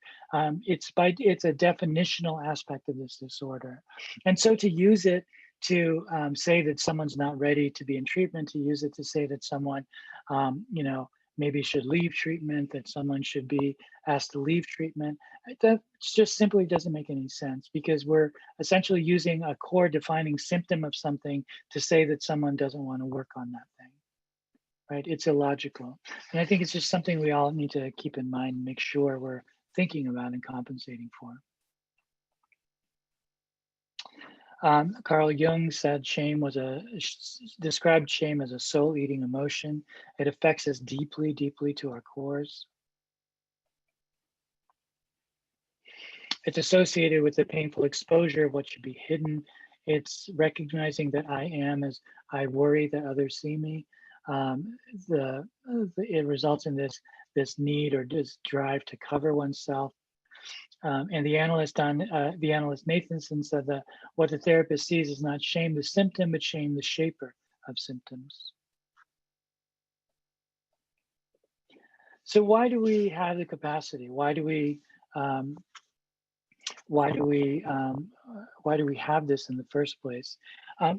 It's a definitional aspect of this disorder, and so to use it to say that someone's not ready to be in treatment, to use it to say that someone, maybe should leave treatment, that someone should be asked to leave treatment, that just simply doesn't make any sense, because we're essentially using a core defining symptom of something to say that someone doesn't want to work on that thing, right? It's illogical. And I think it's just something we all need to keep in mind and make sure we're thinking about and compensating for. Carl Jung said described shame as a soul-eating emotion. It affects us deeply, deeply to our cores. It's associated with the painful exposure of what should be hidden. It's recognizing that I am as I worry that others see me. It results in this need or this drive to cover oneself. And the analyst Nathanson said that what the therapist sees is not shame the symptom, but shame the shaper of symptoms. So why do we have the capacity? Why do we have this in the first place?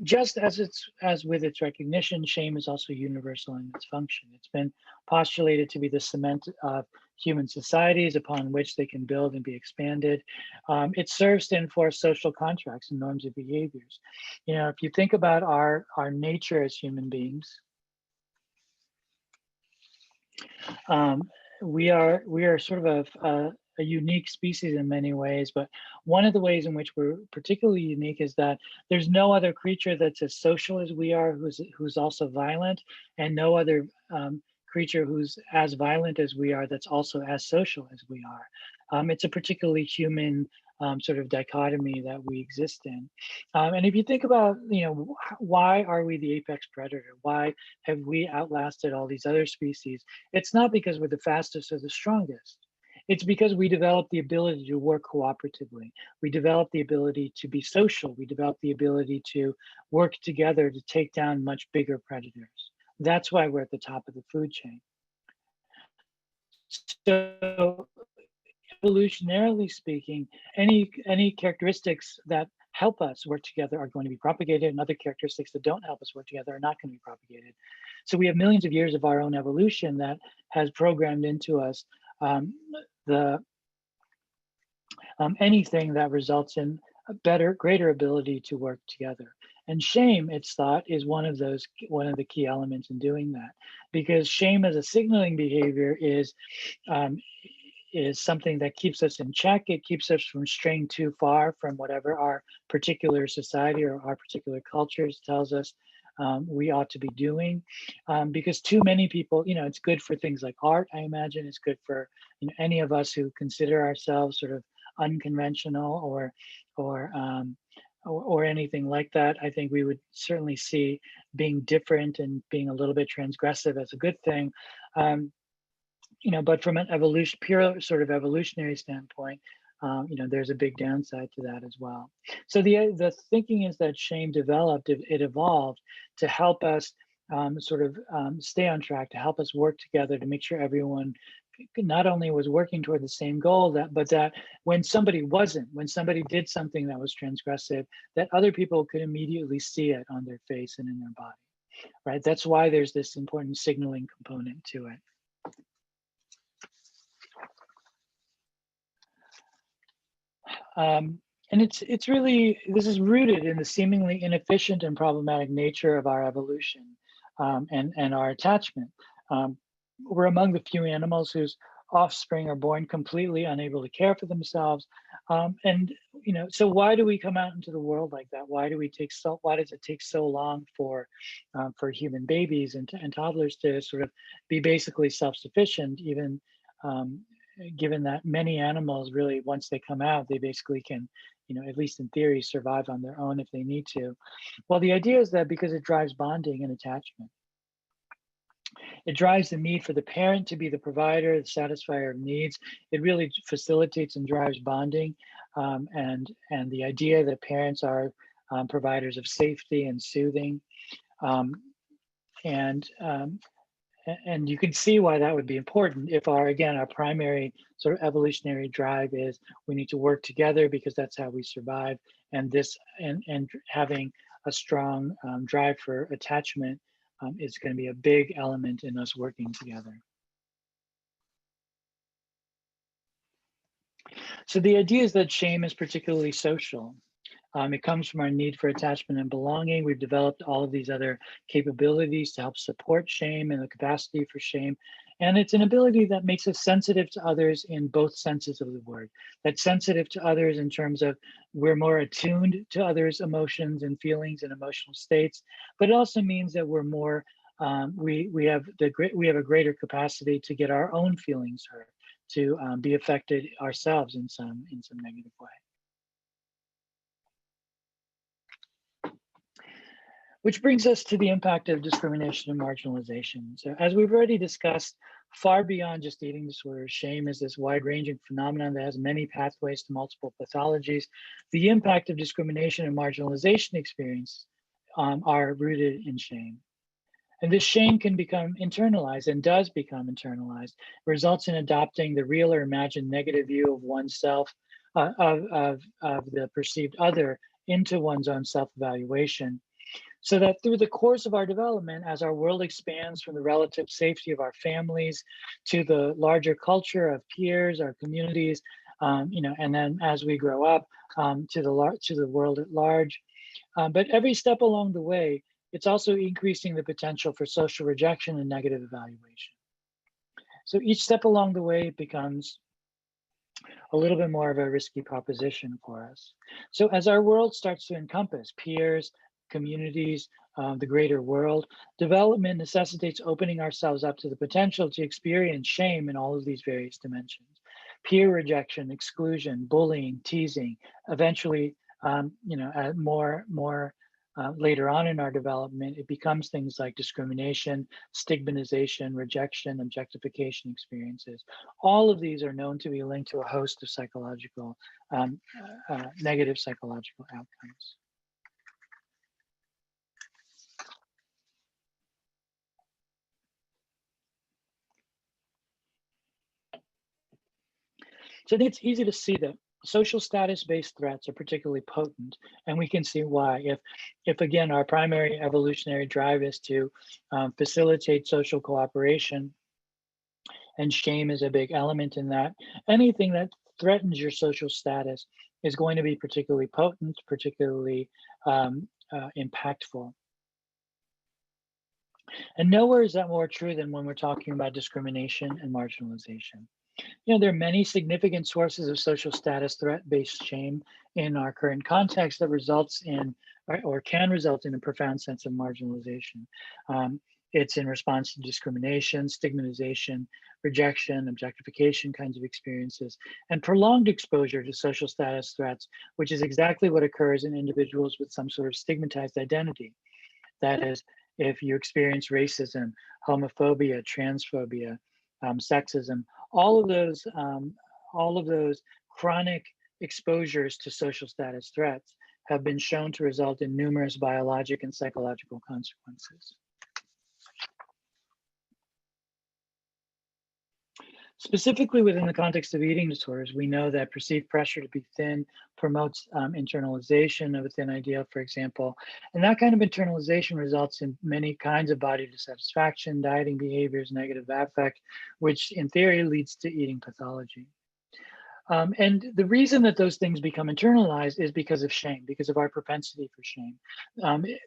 Just as with its recognition, shame is also universal in its function. It's been postulated to be the cement of human societies upon which they can build and be expanded. It serves to enforce social contracts and norms of behaviors. If you think about our nature as human beings, we are sort of a unique species in many ways, but one of the ways in which we're particularly unique is that there's no other creature that's as social as we are, who's also violent, and no other creature who's as violent as we are that's also as social as we are. It's a particularly human sort of dichotomy that we exist in. And if you think about, why are we the apex predator? Why have we outlasted all these other species? It's not because we're the fastest or the strongest. It's because we developed the ability to work cooperatively. We developed the ability to be social. We developed the ability to work together to take down much bigger predators. That's why we're at the top of the food chain. So evolutionarily speaking, any characteristics that help us work together are going to be propagated, and other characteristics that don't help us work together are not going to be propagated. So we have millions of years of our own evolution that has programmed into us anything that results in a greater ability to work together. And shame, it's thought, is one of the key elements in doing that, because shame as a signaling behavior is something that keeps us in check. It keeps us from straying too far from whatever our particular society or our particular cultures tells us we ought to be doing, because too many people, it's good for things like art, I imagine. It's good for any of us who consider ourselves sort of unconventional or anything like that. I think we would certainly see being different and being a little bit transgressive as a good thing. But from an pure sort of evolutionary standpoint, there's a big downside to that as well. So the thinking is that shame developed, it evolved to help us stay on track, to help us work together, to make sure everyone not only was working toward the same goal, but that when somebody did something that was transgressive, that other people could immediately see it on their face and in their body, right? That's why there's this important signaling component to it. And it's really, this is rooted in the seemingly inefficient and problematic nature of our evolution and our attachment. We're among the few animals whose offspring are born completely unable to care for themselves. So why do we come out into the world like that? Why does it take so long for human babies and toddlers to sort of be basically self-sufficient, even given that many animals really, once they come out, they basically can, at least in theory, survive on their own if they need to? Well, the idea is that because it drives bonding and attachment. It drives the need for the parent to be the provider, the satisfier of needs. It really facilitates and drives bonding, and the idea that parents are providers of safety and soothing. And you can see why that would be important if our primary sort of evolutionary drive is we need to work together because that's how we survive. And having a strong drive for attachment is going to be a big element in us working together. So the idea is that shame is particularly social. It comes from our need for attachment and belonging. We've developed all of these other capabilities to help support shame and the capacity for shame. And it's an ability that makes us sensitive to others in both senses of the word. That's sensitive to others in terms of we're more attuned to others' emotions and feelings and emotional states, but it also means that we're more, we have a greater capacity to get our own feelings hurt, to be affected ourselves in some negative way. Which brings us to the impact of discrimination and marginalization. So as we've already discussed, far beyond just eating disorders, shame is this wide-ranging phenomenon that has many pathways to multiple pathologies. The impact of discrimination and marginalization experience are rooted in shame. And this shame can become internalized and does become internalized, results in adopting the real or imagined negative view of oneself, of the perceived other into one's own self-evaluation. So that through the course of our development, as our world expands from the relative safety of our families to the larger culture of peers, our communities, and then as we grow up to the world at large. But every step along the way, it's also increasing the potential for social rejection and negative evaluation. So each step along the way becomes a little bit more of a risky proposition for us. So as our world starts to encompass peers, communities, the greater world, development necessitates opening ourselves up to the potential to experience shame in all of these various dimensions. Peer rejection, exclusion, bullying, teasing, eventually, later on in our development, it becomes things like discrimination, stigmatization, rejection, objectification experiences. All of these are known to be linked to a host of psychological, negative psychological outcomes. So I think it's easy to see that social status-based threats are particularly potent, and we can see why. If again, our primary evolutionary drive is to facilitate social cooperation, and shame is a big element in that, anything that threatens your social status is going to be particularly potent, particularly impactful. And nowhere is that more true than when we're talking about discrimination and marginalization. There are many significant sources of social status threat-based shame in our current context that results in, or can result in, a profound sense of marginalization. It's in response to discrimination, stigmatization, rejection, objectification kinds of experiences, and prolonged exposure to social status threats, which is exactly what occurs in individuals with some sort of stigmatized identity. That is, if you experience racism, homophobia, transphobia, sexism, all of those chronic exposures to social status threats have been shown to result in numerous biologic and psychological consequences. Specifically within the context of eating disorders, we know that perceived pressure to be thin promotes internalization of a thin ideal, for example. And that kind of internalization results in many kinds of body dissatisfaction, dieting behaviors, negative affect, which in theory leads to eating pathology. And the reason that those things become internalized is because of shame, because of our propensity for shame.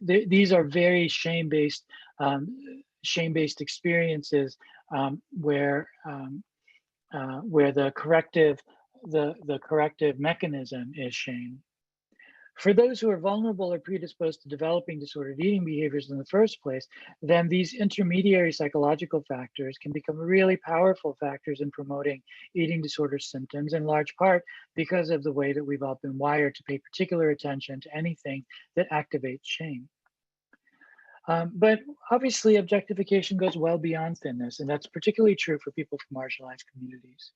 These are very shame-based experiences where the corrective mechanism is shame. For those who are vulnerable or predisposed to developing disordered eating behaviors in the first place, then these intermediary psychological factors can become really powerful factors in promoting eating disorder symptoms, in large part because of the way that we've all been wired to pay particular attention to anything that activates shame. But obviously, objectification goes well beyond thinness, and that's particularly true for people from marginalized communities.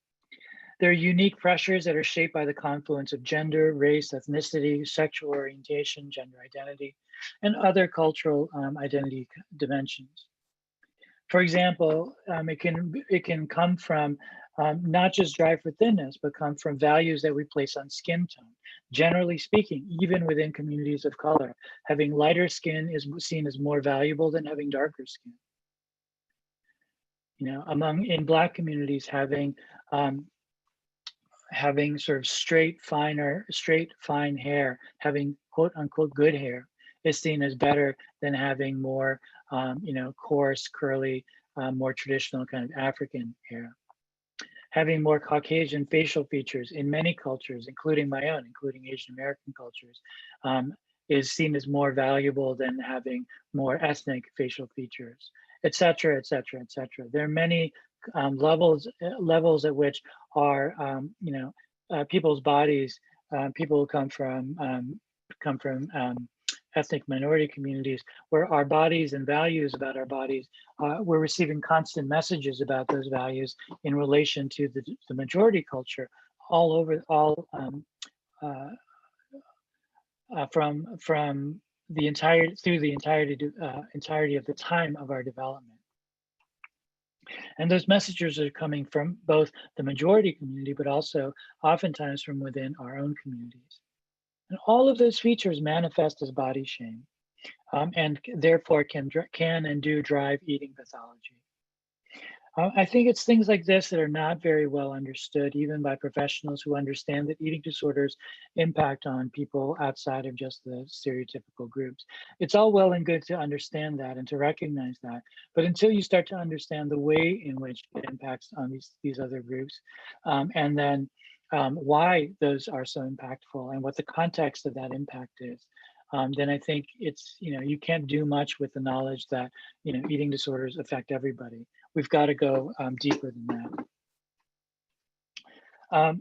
There are unique pressures that are shaped by the confluence of gender, race, ethnicity, sexual orientation, gender identity, and other cultural identity dimensions. For example, it can come from not just drive for thinness, but come from values that we place on skin tone. Generally speaking, even within communities of color, having lighter skin is seen as more valuable than having darker skin. In Black communities, having sort of straight, fine hair, having quote unquote good hair, is seen as better than having more, coarse, curly, more traditional kind of African hair. Having more Caucasian facial features in many cultures, including my own, including Asian American cultures, is seen as more valuable than having more ethnic facial features, et cetera, et cetera, et cetera. There are many levels at which our, people's bodies, people who come from ethnic minority communities, where our bodies and values about our bodies, we're receiving constant messages about those values in relation to the majority culture from the entirety of the time of our development. And those messages are coming from both the majority community, but also oftentimes from within our own communities. And all of those features manifest as body shame, and therefore can and do drive eating pathology. I think it's things like this that are not very well understood, even by professionals who understand that eating disorders impact on people outside of just the stereotypical groups. It's all well and good to understand that and to recognize that, but until you start to understand the way in which it impacts on these other groups, and then why those are so impactful and what the context of that impact is, then I think it's, you can't do much with the knowledge that, eating disorders affect everybody. We've got to go deeper than that.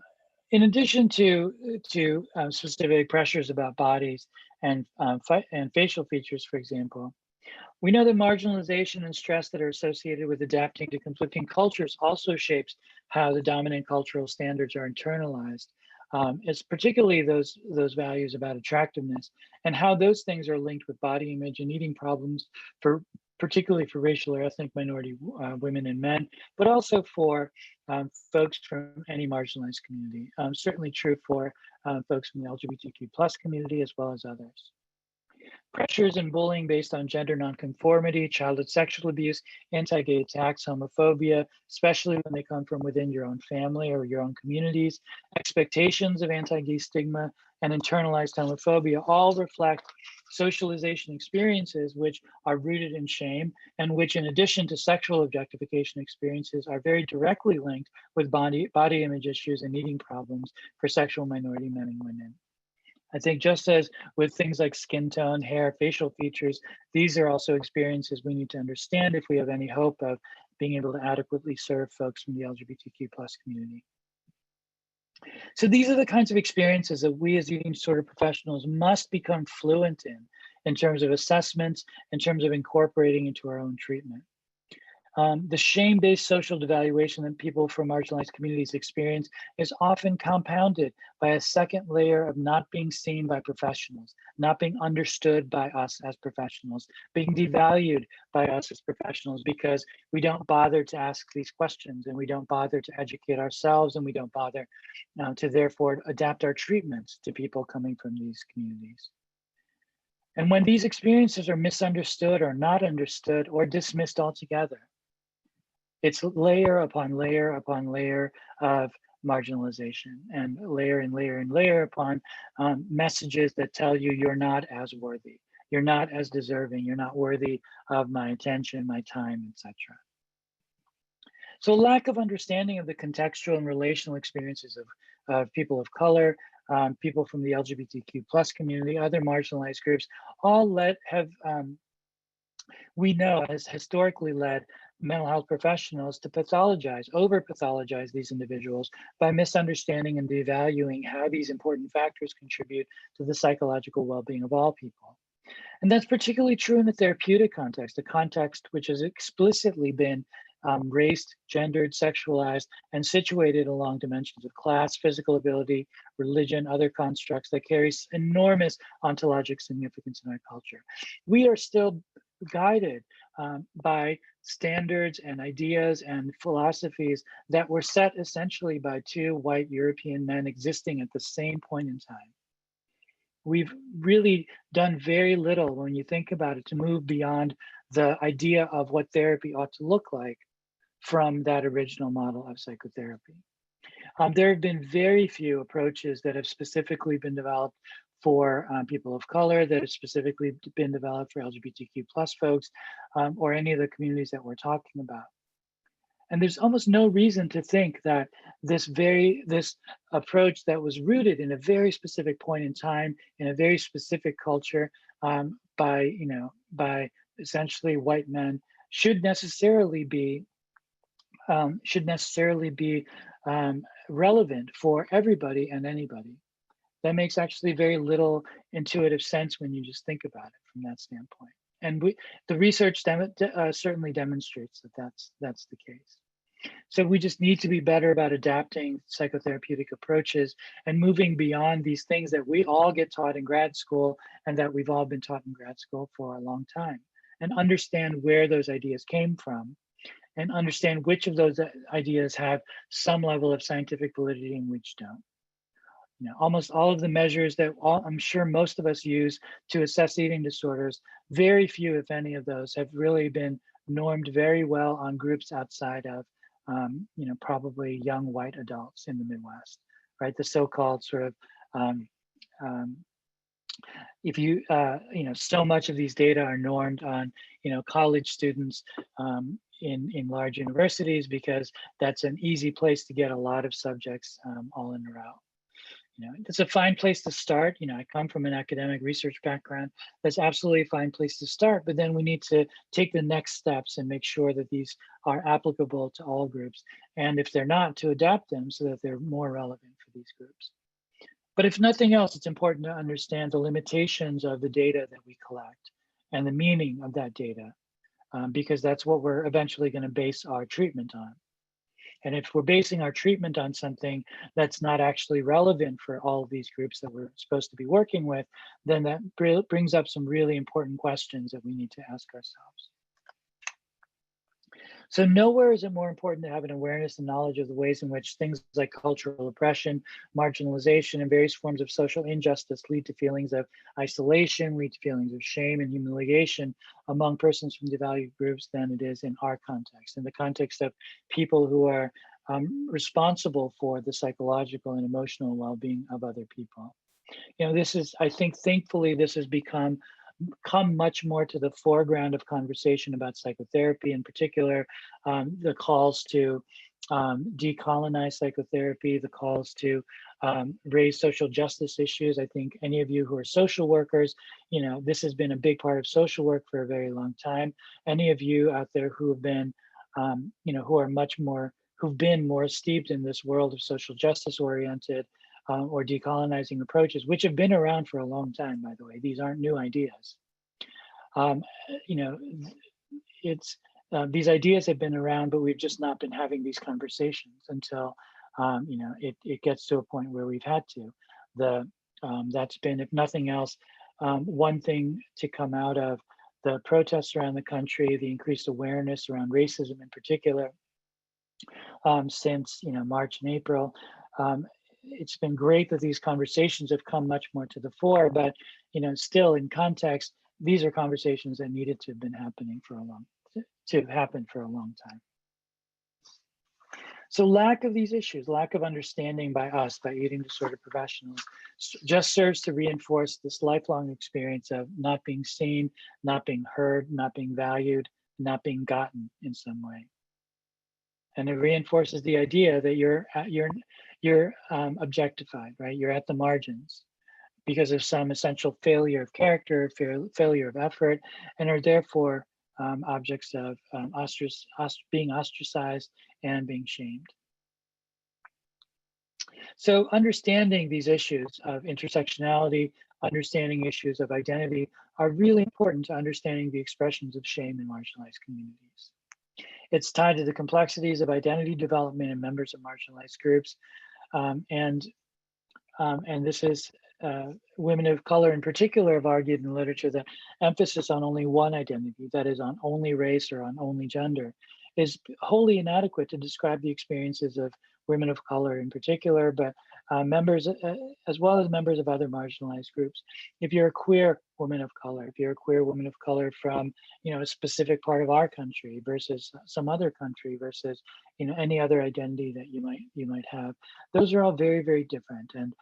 In addition to specific pressures about bodies and facial features, for example, we know that marginalization and stress that are associated with adapting to conflicting cultures also shapes how the dominant cultural standards are internalized. It's particularly those values about attractiveness and how those things are linked with body image and eating problems, particularly for racial or ethnic minority women and men, but also for folks from any marginalized community. Certainly true for folks from the LGBTQ plus community as well as others. Pressures and bullying based on gender nonconformity, childhood sexual abuse, anti-gay attacks, homophobia, especially when they come from within your own family or your own communities, expectations of anti-gay stigma, and internalized homophobia all reflect socialization experiences which are rooted in shame and which, in addition to sexual objectification experiences, are very directly linked with body image issues and eating problems for sexual minority men and women. I think just as with things like skin tone, hair, facial features, these are also experiences we need to understand if we have any hope of being able to adequately serve folks from the LGBTQ plus community. So these are the kinds of experiences that we as eating disorder professionals must become fluent in terms of assessments, in terms of incorporating into our own treatment. The shame-based social devaluation that people from marginalized communities experience is often compounded by a second layer of not being seen by professionals, not being understood by us as professionals, being devalued by us as professionals because we don't bother to ask these questions and we don't bother to educate ourselves and we don't bother to therefore adapt our treatments to people coming from these communities. And when these experiences are misunderstood or not understood or dismissed altogether, it's layer upon layer upon layer of marginalization and layer and layer and layer upon messages that tell you you're not as worthy, you're not as deserving, you're not worthy of my attention, my time, etc. So lack of understanding of the contextual and relational experiences of people of color, people from the LGBTQ plus community, other marginalized groups, all we know has historically led mental health professionals to over-pathologize these individuals by misunderstanding and devaluing how these important factors contribute to the psychological well-being of all people. And that's particularly true in the therapeutic context, a context which has explicitly been raced, gendered, sexualized, and situated along dimensions of class, physical ability, religion, other constructs that carry enormous ontologic significance in our culture. We are still guided by standards and ideas and philosophies that were set essentially by two white European men existing at the same point in time. We've really done very little when you think about it to move beyond the idea of what therapy ought to look like from that original model of psychotherapy. There have been very few approaches that have specifically been developed for people of color, that have specifically been developed for LGBTQ plus folks, or any of the communities that we're talking about. And there's almost no reason to think that this approach that was rooted in a very specific point in time, in a very specific culture, by essentially white men, should necessarily be relevant for everybody and anybody. That makes actually very little intuitive sense when you just think about it from that standpoint. And the research certainly demonstrates that that's the case. So we just need to be better about adapting psychotherapeutic approaches and moving beyond these things that we all get taught in grad school and that we've all been taught in grad school for a long time, and understand where those ideas came from and understand which of those ideas have some level of scientific validity and which don't. Almost all of the measures that I'm sure most of us use to assess eating disorders, very few, if any of those, have really been normed very well on groups outside of, probably young white adults in the Midwest, right? The so-called sort of, so much of these data are normed on, college students, in large universities, because that's an easy place to get a lot of subjects all in a row. It's a fine place to start. I come from an academic research background. That's absolutely a fine place to start, but then we need to take the next steps and make sure that these are applicable to all groups. And if they're not, to adapt them so that they're more relevant for these groups. But if nothing else, it's important to understand the limitations of the data that we collect and the meaning of that data, because that's what we're eventually going to base our treatment on. And if we're basing our treatment on something that's not actually relevant for all of these groups that we're supposed to be working with, then that brings up some really important questions that we need to ask ourselves. So nowhere is it more important to have an awareness and knowledge of the ways in which things like cultural oppression, marginalization, and various forms of social injustice lead to feelings of isolation, lead to feelings of shame and humiliation among persons from devalued groups than it is in our context, in the context of people who are responsible for the psychological and emotional well-being of other people. This is, I think, thankfully, this has come much more to the foreground of conversation about psychotherapy, in particular, the calls to decolonize psychotherapy, the calls to raise social justice issues. I think any of you who are social workers, this has been a big part of social work for a very long time. Any of you out there who have been, who've been more steeped in this world of social justice oriented or decolonizing approaches, which have been around for a long time, by the way. These aren't new ideas. These ideas have been around, but we've just not been having these conversations until, it gets to a point where we've had to. That's been, if nothing else, one thing to come out of the protests around the country, the increased awareness around racism in particular, since March and April. It's been great that these conversations have come much more to the fore, but still in context, these are conversations that needed to have been happening for a long time. So lack of these issues, lack of understanding by us, by eating disorder professionals, just serves to reinforce this lifelong experience of not being seen, not being heard, not being valued, not being gotten in some way. And it reinforces the idea that you're objectified, right? You're at the margins because of some essential failure of character, failure of effort, and are therefore objects of being ostracized and being shamed. So understanding these issues of intersectionality, understanding issues of identity are really important to understanding the expressions of shame in marginalized communities. It's tied to the complexities of identity development in members of marginalized groups. And this is, women of color in particular have argued in the literature that emphasis on only one identity, that is on only race or on only gender, is wholly inadequate to describe the experiences of women of color in particular, but members, as well as members of other marginalized groups. If you're a queer woman of color, if you're a queer woman of color from a specific part of our country versus some other country versus any other identity that you might have, those are all very, very different. And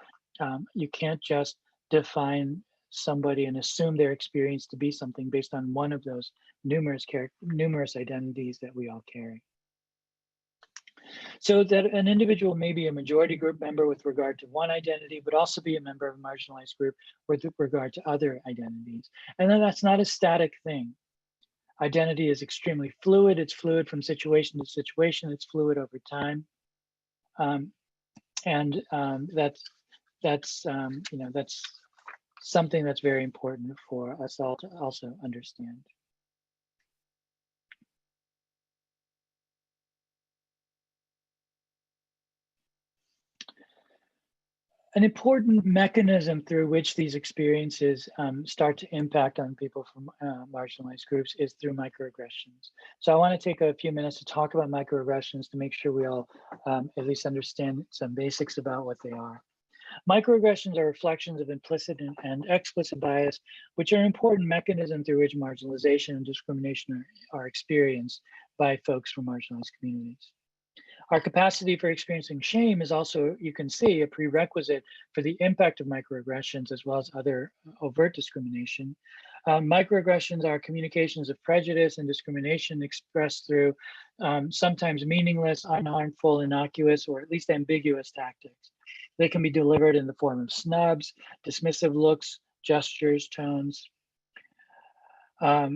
you can't just define somebody and assume their experience to be something based on one of those numerous identities that we all carry. So that an individual may be a majority group member with regard to one identity, but also be a member of a marginalized group with regard to other identities. And then that's not a static thing. Identity is extremely fluid. It's fluid from situation to situation. It's fluid over time. That's something that's very important for us all to also understand. An important mechanism through which these experiences start to impact on people from marginalized groups is through microaggressions. So I want to take a few minutes to talk about microaggressions to make sure we all at least understand some basics about what they are. Microaggressions are reflections of implicit and explicit bias, which are an important mechanism through which marginalization and discrimination are experienced by folks from marginalized communities. Our capacity for experiencing shame is also, you can see, a prerequisite for the impact of microaggressions as well as other overt discrimination. Microaggressions are communications of prejudice and discrimination expressed through sometimes meaningless, unharmful, innocuous, or at least ambiguous tactics. They can be delivered in the form of snubs, dismissive looks, gestures, tones. I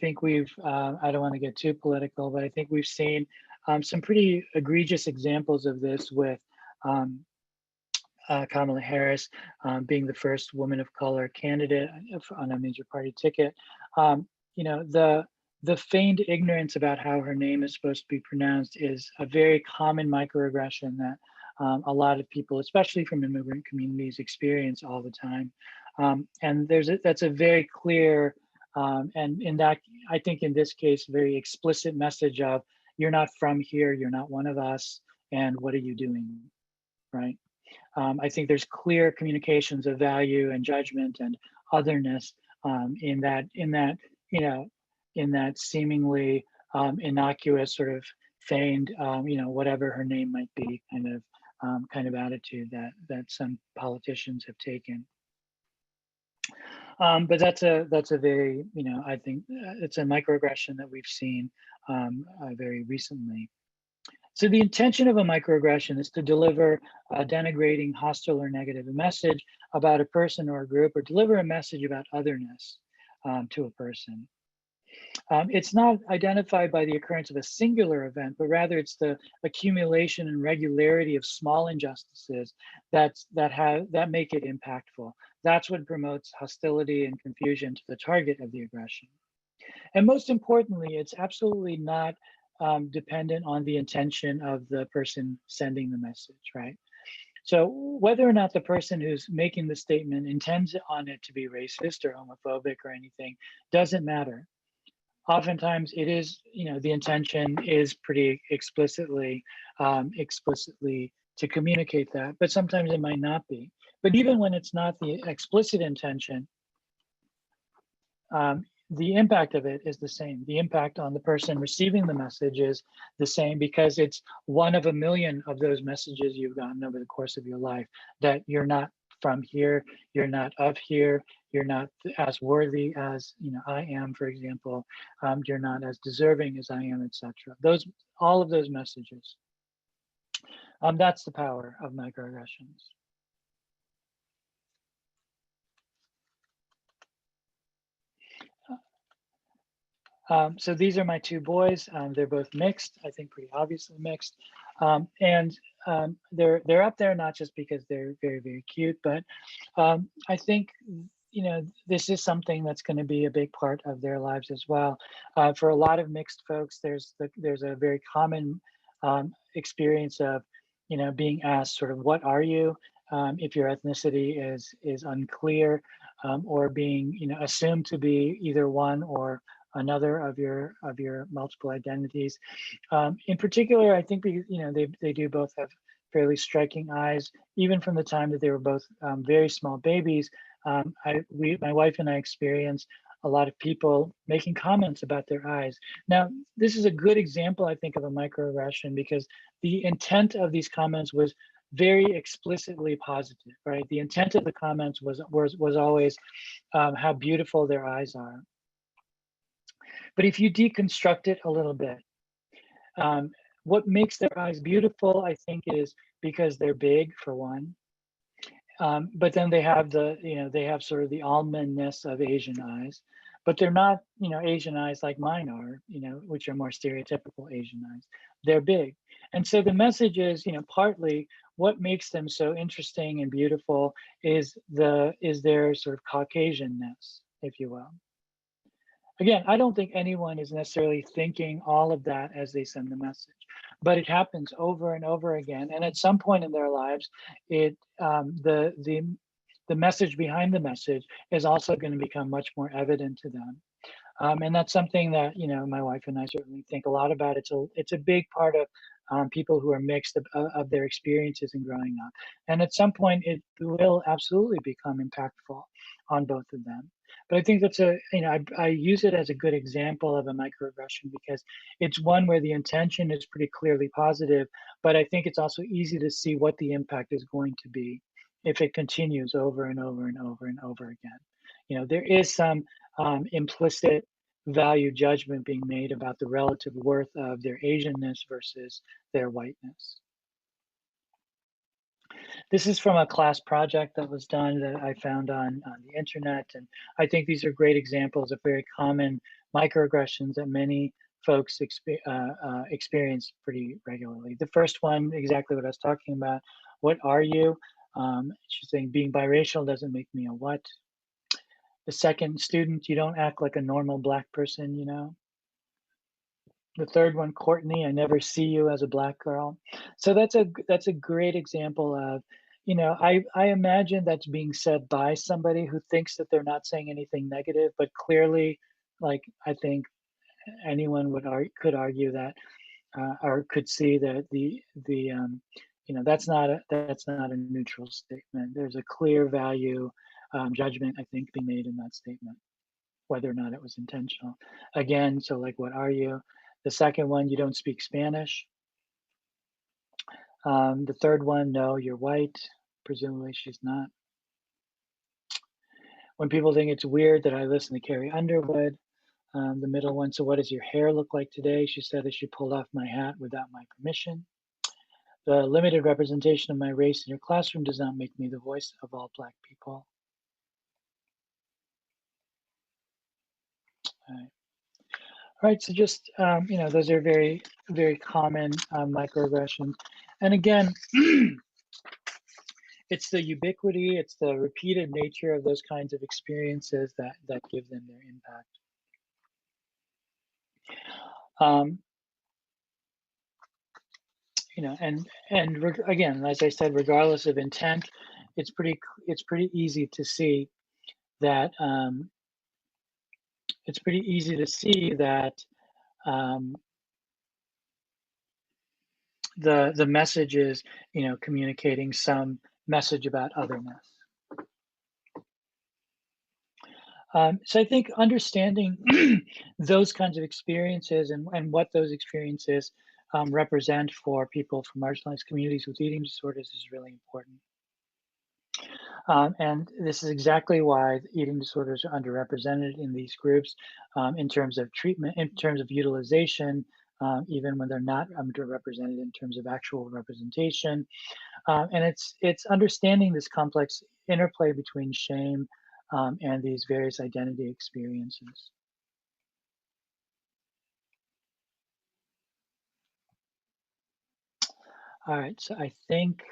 think I don't want to get too political, but I think we've seen some pretty egregious examples of this with Kamala Harris being the first woman of color candidate on a major party ticket. The feigned ignorance about how her name is supposed to be pronounced is a very common microaggression that a lot of people, especially from immigrant communities, experience all the time. And that's a very clear, and in that, I think in this case, very explicit message of, you're not from here, you're not one of us, and what are you doing, right? I think there's clear communications of value and judgment and otherness in that seemingly innocuous sort of feigned, whatever her name might be, kind of attitude that some politicians have taken. But that's a very, I think it's a microaggression that we've seen very recently. So the intention of a microaggression is to deliver a denigrating, hostile, or negative message about a person or a group, or deliver a message about otherness to a person. It's not identified by the occurrence of a singular event, but rather it's the accumulation and regularity of small injustices that make it impactful. That's what promotes hostility and confusion to the target of the aggression. And most importantly, it's absolutely not dependent on the intention of the person sending the message, right? So whether or not the person who's making the statement intends on it to be racist or homophobic or anything doesn't matter. Oftentimes it is, the intention is pretty explicitly to communicate that, but sometimes it might not be. But even when it's not the explicit intention, the impact of it is the same. The impact on the person receiving the message is the same, because it's one of a million of those messages you've gotten over the course of your life, that you're not from here, you're not of here, you're not as worthy as I am, for example, you're not as deserving as I am, etc. All of those messages. That's the power of microaggressions. So these are my two boys. They're both mixed, I think pretty obviously mixed. And they're up there not just because they're very, very cute, but I think, this is something that's going to be a big part of their lives as well. For a lot of mixed folks, there's a very common experience of, being asked sort of, what are you? If your ethnicity is unclear, or being, assumed to be either one or another of your multiple identities. In particular, I think they do both have fairly striking eyes, even from the time that they were both very small babies. My wife and I experienced a lot of people making comments about their eyes. Now, this is a good example, I think, of a microaggression, because the intent of these comments was very explicitly positive, right? The intent of the comments was always how beautiful their eyes are. But if you deconstruct it a little bit, what makes their eyes beautiful, I think, is because they're big, for one. But then they have they have sort of the almondness of Asian eyes, but they're not, Asian eyes like mine are, which are more stereotypical Asian eyes. They're big. And so the message is, partly what makes them so interesting and beautiful is their sort of Caucasianness, if you will. Again, I don't think anyone is necessarily thinking all of that as they send the message, but it happens over and over again. And at some point in their lives, the message behind the message is also going to become much more evident to them. And that's something that, my wife and I certainly think a lot about. It's a big part of people who are mixed of their experiences in growing up. And at some point, it will absolutely become impactful on both of them. But I think that's I use it as a good example of a microaggression, because it's one where the intention is pretty clearly positive, but I think it's also easy to see what the impact is going to be if it continues over and over and over and over again. there is some implicit value judgment being made about the relative worth of their Asianness versus their whiteness. This is from a class project that was done that I found on the internet. And I think these are great examples of very common microaggressions that many folks experience pretty regularly. The first one, exactly what I was talking about. What are you? She's saying being biracial doesn't make me a what? The second, student, you don't act like a normal Black person, The third one, Courtney, I never see you as a Black girl. So that's a great example of, I imagine that's being said by somebody who thinks that they're not saying anything negative, but clearly, like, I think anyone could argue that, or could see that that's not a neutral statement. There's a clear value judgment, I think, being made in that statement, whether or not it was intentional. Again, so like, what are you? The second one, you don't speak Spanish. The third one, no, you're white. Presumably she's not. When people think it's weird that I listen to Carrie Underwood. The middle one, so what does your hair look like today? She said that she pulled off my hat without my permission. The limited representation of my race in your classroom does not make me the voice of all Black people. All right, so just, those are very, very common microaggressions. And again, it's the ubiquity, it's the repeated nature of those kinds of experiences that give them their impact. And again, as I said, regardless of intent, it's pretty easy to see that the message is, communicating some message about otherness. So I think understanding those kinds of experiences and what those experiences represent for people from marginalized communities with eating disorders is really important. And this is exactly why eating disorders are underrepresented in these groups in terms of treatment, in terms of utilization, even when they're not underrepresented in terms of actual representation. And it's understanding this complex interplay between shame and these various identity experiences. All right, so I think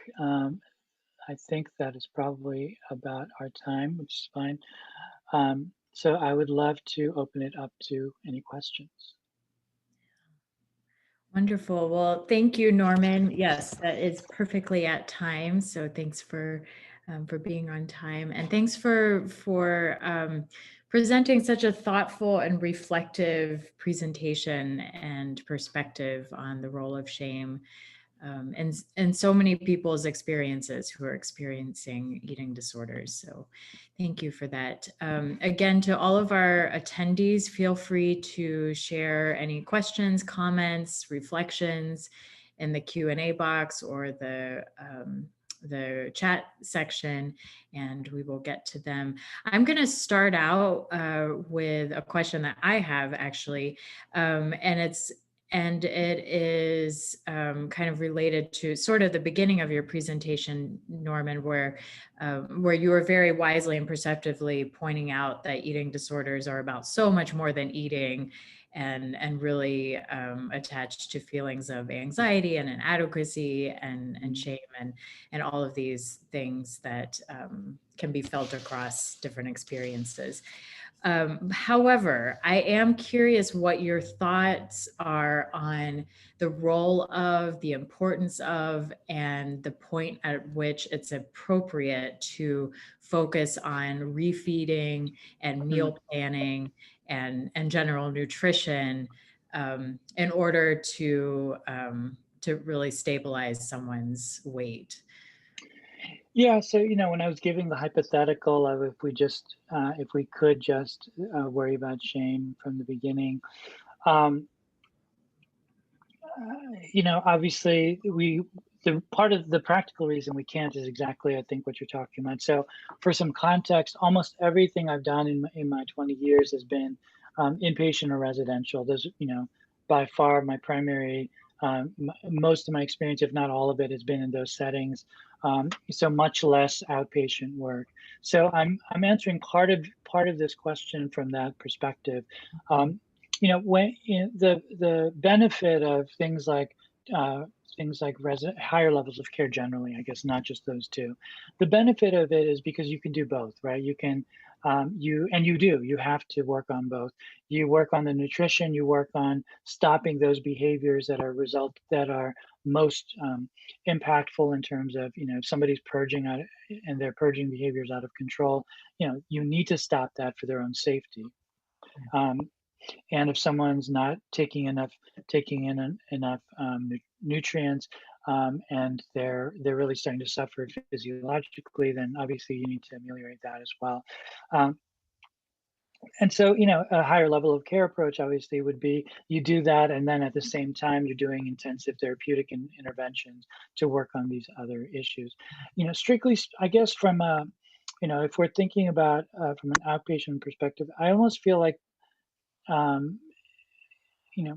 that is probably about our time, which is fine. So I would love to open it up to any questions. Wonderful. Well, thank you, Norman. Yes, that is perfectly at time. So thanks for being on time, and thanks for presenting such a thoughtful and reflective presentation and perspective on the role of shame and so many people's experiences who are experiencing eating disorders. So thank you for that. Again, to all of our attendees, feel free to share any questions, comments, reflections in the Q&A box or the chat section, and we will get to them. I'm going to start out with a question that I have actually, and it is kind of related to sort of the beginning of your presentation, Norman, where you were very wisely and perceptively pointing out that eating disorders are about so much more than eating, and really attached to feelings of anxiety and inadequacy and shame and all of these things that can be felt across different experiences. However, I am curious what your thoughts are on the role of, the importance of, and the point at which it's appropriate to focus on refeeding and meal planning and general nutrition in order to really stabilize someone's weight. Yeah, so when I was giving the hypothetical of if we could just worry about shame from the beginning, obviously the part of the practical reason we can't is exactly, I think, what you're talking about. So for some context, almost everything I've done in my 20 years has been inpatient or residential. Those, by far my primary, most of my experience, if not all of it, has been in those settings. So much less outpatient work. So I'm answering part of this question from that perspective. When the benefit of things like higher levels of care generally, I guess not just those two. The benefit of it is because you can do both, right? You can, you have to work on both. You work on the nutrition, you work on stopping those behaviors that are most impactful in terms of, if somebody's purging out and they're purging behaviors out of control, you need to stop that for their own safety. And if someone's not taking in enough nutrients, and they're really starting to suffer physiologically, then obviously you need to ameliorate that as well. And so, a higher level of care approach obviously would be you do that, and then at the same time you're doing intensive therapeutic interventions to work on these other issues. Strictly, I guess from if we're thinking about from an outpatient perspective, I almost feel like you know,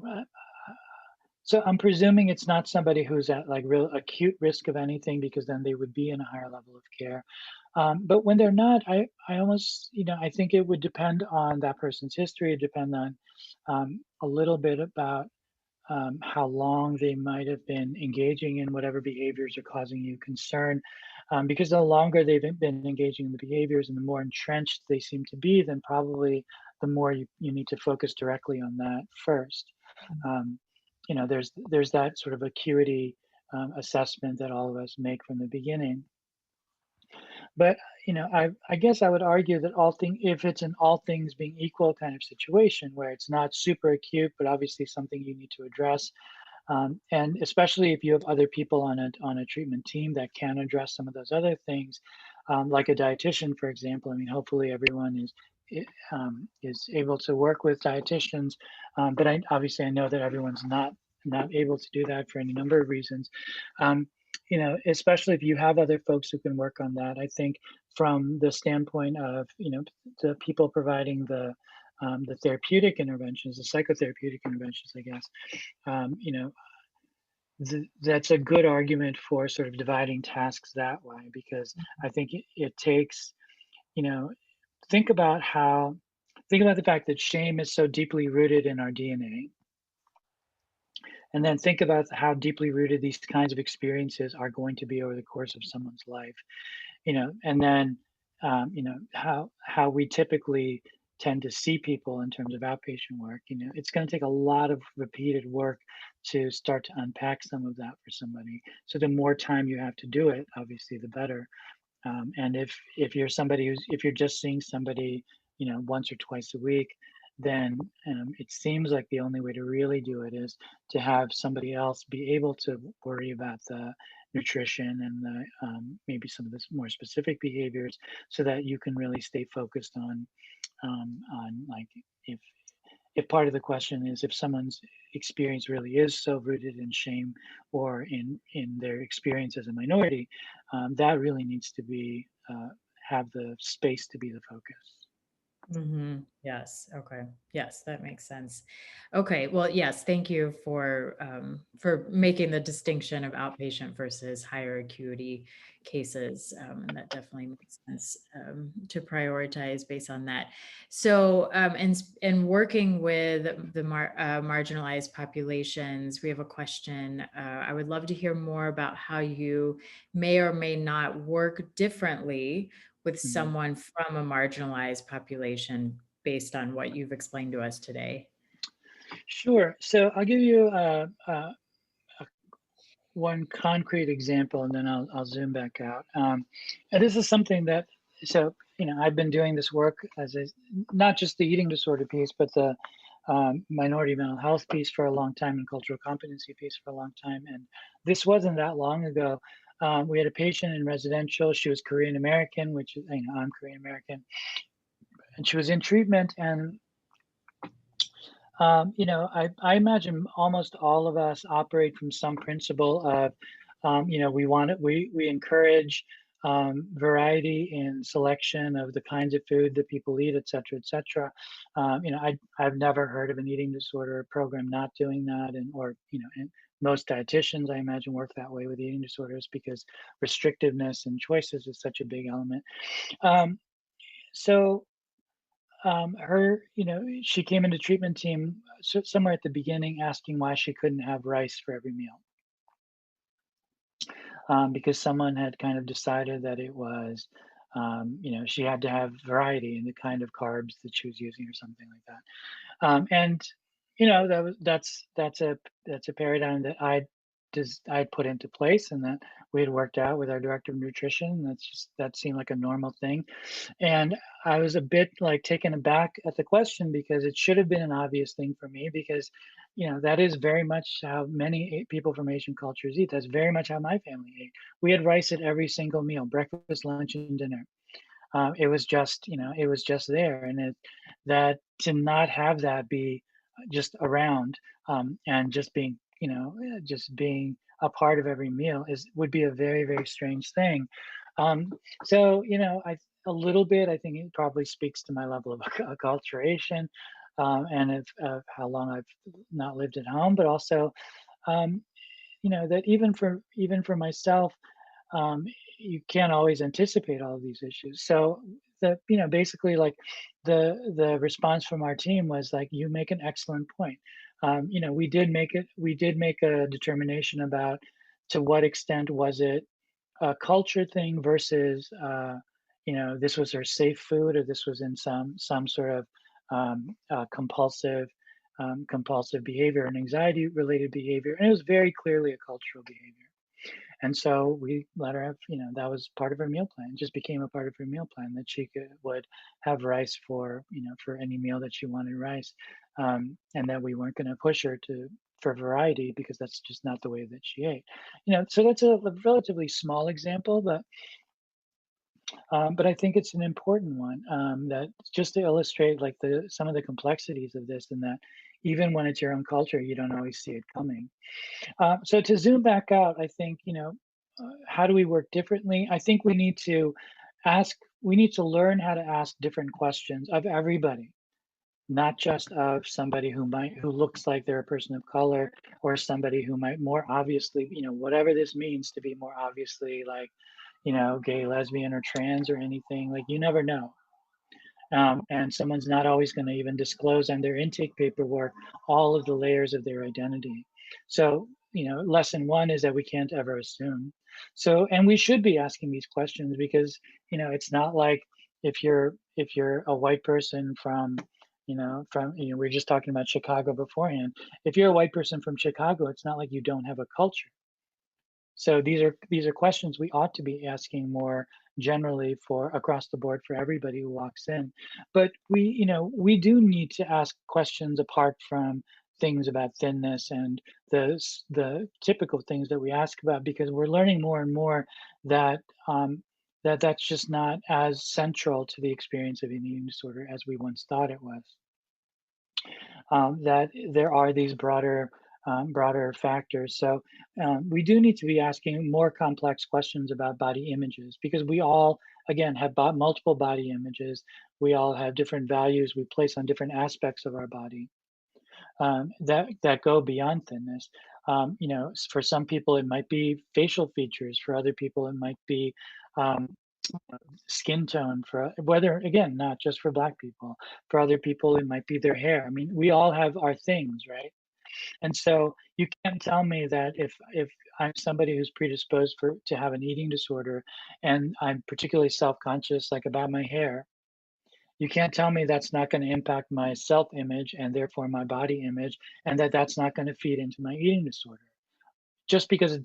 so I'm presuming it's not somebody who's at like real acute risk of anything, because then they would be in a higher level of care. But when they're not, I almost, I think it would depend on that person's history. It depend on a little bit about how long they might have been engaging in whatever behaviors are causing you concern. Because the longer they've been engaging in the behaviors and the more entrenched they seem to be, then probably the more you need to focus directly on that first. There's that sort of acuity assessment that all of us make from the beginning. But I guess I would argue that if it's an all things being equal kind of situation where it's not super acute, but obviously something you need to address, and especially if you have other people on a treatment team that can address some of those other things, like a dietitian, for example. I mean, hopefully everyone is able to work with dietitians, but obviously I know that everyone's not able to do that for any number of reasons. Especially if you have other folks who can work on that. I think from the standpoint of the people providing the therapeutic interventions, the psychotherapeutic interventions, I guess, that's a good argument for sort of dividing tasks that way, because I think it takes, think about the fact that shame is so deeply rooted in our DNA. And then think about how deeply rooted these kinds of experiences are going to be over the course of someone's life, and then, how we typically tend to see people in terms of outpatient work. It's going to take a lot of repeated work to start to unpack some of that for somebody. So the more time you have to do it, obviously, the better. And if you're if you're just seeing somebody, once or twice a week, then it seems like the only way to really do it is to have somebody else be able to worry about the nutrition and the maybe some of the more specific behaviors, so that you can really stay focused on like, if part of the question is if someone's experience really is so rooted in shame or in their experience as a minority, that really needs to be have the space to be the focus. Mm-hmm. Yes. Okay. Yes, that makes sense. Okay. Well, yes. Thank you for making the distinction of outpatient versus higher acuity cases, and that definitely makes sense to prioritize based on that. So, in working with the marginalized populations, we have a question. I would love to hear more about how you may or may not work differently with someone from a marginalized population based on what you've explained to us today. Sure. So I'll give you one concrete example, and then I'll zoom back out. And this is something that, I've been doing this work as not just the eating disorder piece, but the minority mental health piece for a long time, and cultural competency piece for a long time. And this wasn't that long ago. We had a patient in residential. She was Korean American, which is, I'm Korean American, and she was in treatment. And I imagine almost all of us operate from some principle of we encourage variety in selection of the kinds of food that people eat, et cetera, et cetera. I've never heard of an eating disorder program not doing that, and most dietitians, I imagine, work that way with eating disorders because restrictiveness and choices is such a big element. So she came into treatment team somewhere at the beginning asking why she couldn't have rice for every meal. Because someone had kind of decided that it was, she had to have variety in the kind of carbs that she was using or something like that. And that's a paradigm that I'd put into place and that we had worked out with our director of nutrition. That seemed like a normal thing. And I was a bit like taken aback at the question because it should have been an obvious thing for me because, that is very much how many people from Asian cultures eat. That's very much how my family ate. We had rice at every single meal, breakfast, lunch, and dinner. It was just, it was just there. And that to not have that be just around and just being, just being a part of every meal would be a very, very strange thing. So, a little bit, I think it probably speaks to my level of acculturation and of how long I've not lived at home, but also, um, that even for myself, um, you can't always anticipate all of these issues. So basically like the response from our team was like, you make an excellent point. We did make a determination about to what extent was it a culture thing versus this was her safe food or this was in some sort of compulsive behavior and anxiety related behavior, and it was very clearly a cultural behavior. And so we let her have, that was part of her meal plan. It just became a part of her meal plan that she would have rice for any meal that she wanted rice, and that we weren't going to push her for variety because that's just not the way that she ate. So that's a relatively small example, but I think it's an important one that just to illustrate like some of the complexities of this, and that even when it's your own culture, you don't always see it coming. So to zoom back out, I think, how do we work differently? I think we need to learn how to ask different questions of everybody, not just of somebody who looks like they're a person of color or somebody who might more obviously, whatever this means to be more obviously like, gay, lesbian, or trans or anything, like you never know. And someone's not always going to even disclose on their intake paperwork all of the layers of their identity. So, lesson one is that we can't ever assume. So, and we should be asking these questions because, it's not like if you're a white person from we were just talking about Chicago beforehand. If you're a white person from Chicago, it's not like you don't have a culture. So these are questions we ought to be asking more generally for across the board for everybody who walks in. But we do need to ask questions apart from things about thinness and the typical things that we ask about, because we're learning more and more that that's just not as central to the experience of an eating disorder as we once thought it was. That there are these broader factors. So we do need to be asking more complex questions about body images, because we all, again, have multiple body images. We all have different values we place on different aspects of our body that go beyond thinness. For some people, it might be facial features. For other people, it might be skin tone. For whether, again, not just for Black people, for other people it might be their hair. I mean, we all have our things, right? And so you can't tell me that if I'm somebody who's predisposed to have an eating disorder and I'm particularly self-conscious like about my hair, you can't tell me that's not going to impact my self-image and therefore my body image, and that's not going to feed into my eating disorder. Just because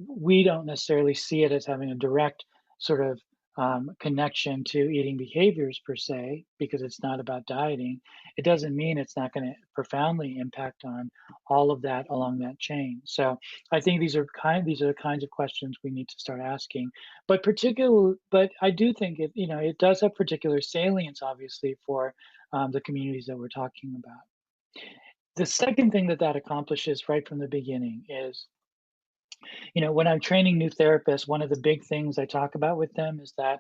we don't necessarily see it as having a direct sort of connection to eating behaviors per se, because it's not about dieting. It doesn't mean it's not going to profoundly impact on all of that along that chain. So I think these are the kinds of questions we need to start asking. But I do think it does have particular salience, obviously, for the communities that we're talking about. The second thing that accomplishes right from the beginning is When I'm training new therapists, one of the big things I talk about with them is that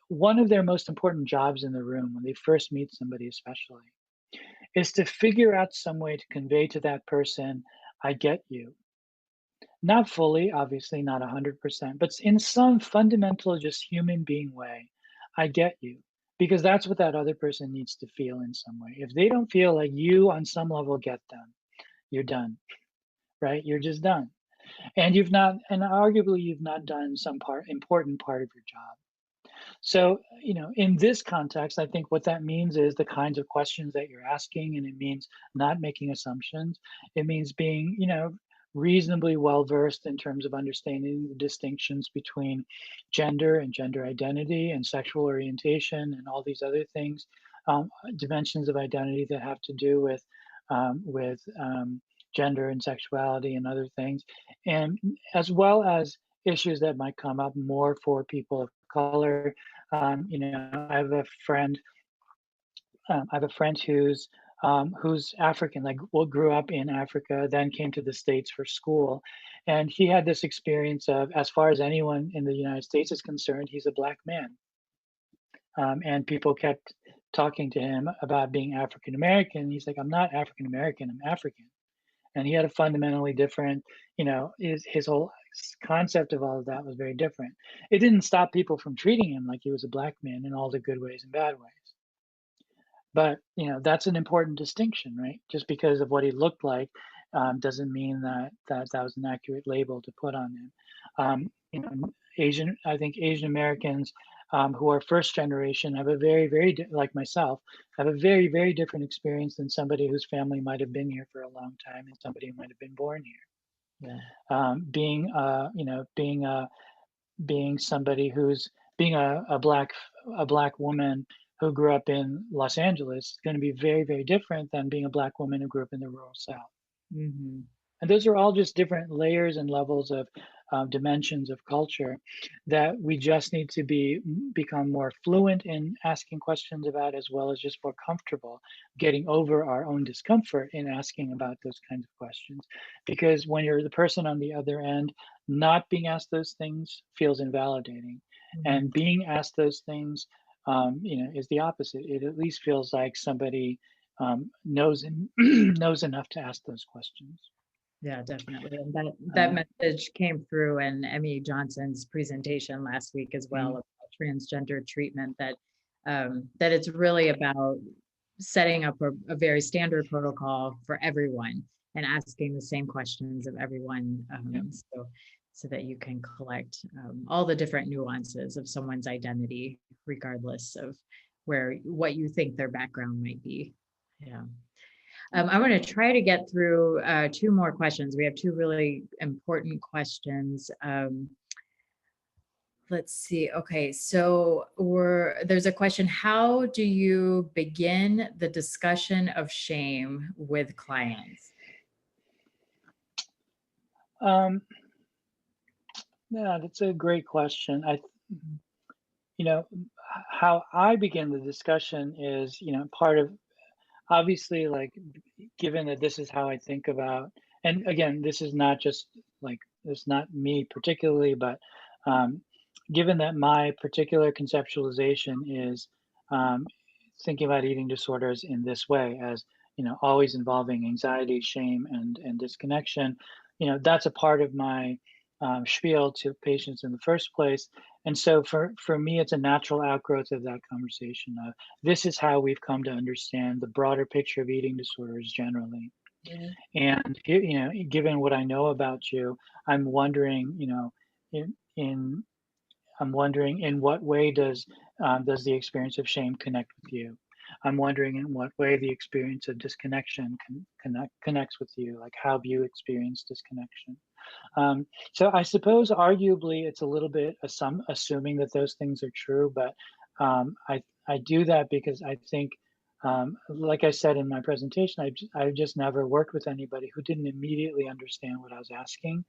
one of their most important jobs in the room when they first meet somebody, especially, is to figure out some way to convey to that person, I get you. Not fully, obviously, not 100%, but in some fundamental, just human being way, I get you. Because that's what that other person needs to feel in some way. If they don't feel like you on some level get them, you're done, right? You're just done. And arguably you've not done some important part of your job. So, in this context, I think what that means is the kinds of questions that you're asking, and it means not making assumptions. It means being, reasonably well versed in terms of understanding the distinctions between gender and gender identity and sexual orientation and all these other things, dimensions of identity that have to do with gender and sexuality and other things, and as well as issues that might come up more for people of color. I have a friend. I have a friend who's African, like grew up in Africa, then came to the States for school, and he had this experience of, as far as anyone in the United States is concerned, he's a black man, and people kept talking to him about being African American. He's like, I'm not African American, I'm African. And he had a fundamentally different, his whole concept of all of that was very different. It didn't stop people from treating him like he was a black man in all the good ways and bad ways. But that's an important distinction, right? Just because of what he looked like doesn't mean that was an accurate label to put on him. I think Asian Americans who are first generation have a like myself, have a very, very different experience than somebody whose family might have been here for a long time and somebody who might have been born here. Yeah. Being somebody who's being a black woman who grew up in Los Angeles is going to be very, very different than being a black woman who grew up in the rural South. Mm-hmm. And those are all just different layers and levels of dimensions of culture that we just need to become more fluent in asking questions about, as well as just more comfortable getting over our own discomfort in asking about those kinds of questions. Because when you're the person on the other end, not being asked those things feels invalidating. Mm-hmm. And being asked those things is the opposite. It at least feels like somebody knows enough to ask those questions. Yeah, definitely. And that message came through in Emmy Johnson's presentation last week as well, about transgender treatment, that it's really about setting up a very standard protocol for everyone and asking the same questions of everyone, so that you can collect all the different nuances of someone's identity, regardless of what you think their background might be. Yeah. I want to try to get through two more questions. We have two really important questions. Let's see. Okay, so there's a question: how do you begin the discussion of shame with clients? Yeah, that's a great question. How I begin the discussion is, part of, obviously, like, given that this is how I think about, and again, this is not just like, it's not me particularly, but given that my particular conceptualization is thinking about eating disorders in this way, as always involving anxiety, shame, and disconnection, that's a part of my spiel to patients in the first place. And so for me, it's a natural outgrowth of that conversation of, this is how we've come to understand the broader picture of eating disorders generally. Yeah. And given what I know about you, I'm wondering, in what way does the experience of shame connect with you? I'm wondering in what way the experience of disconnection connects with you. Like, how have you experienced disconnection? So I suppose arguably it's a little bit assuming that those things are true, but I do that because I think, like I said in my presentation, I just never worked with anybody who didn't immediately understand what I was asking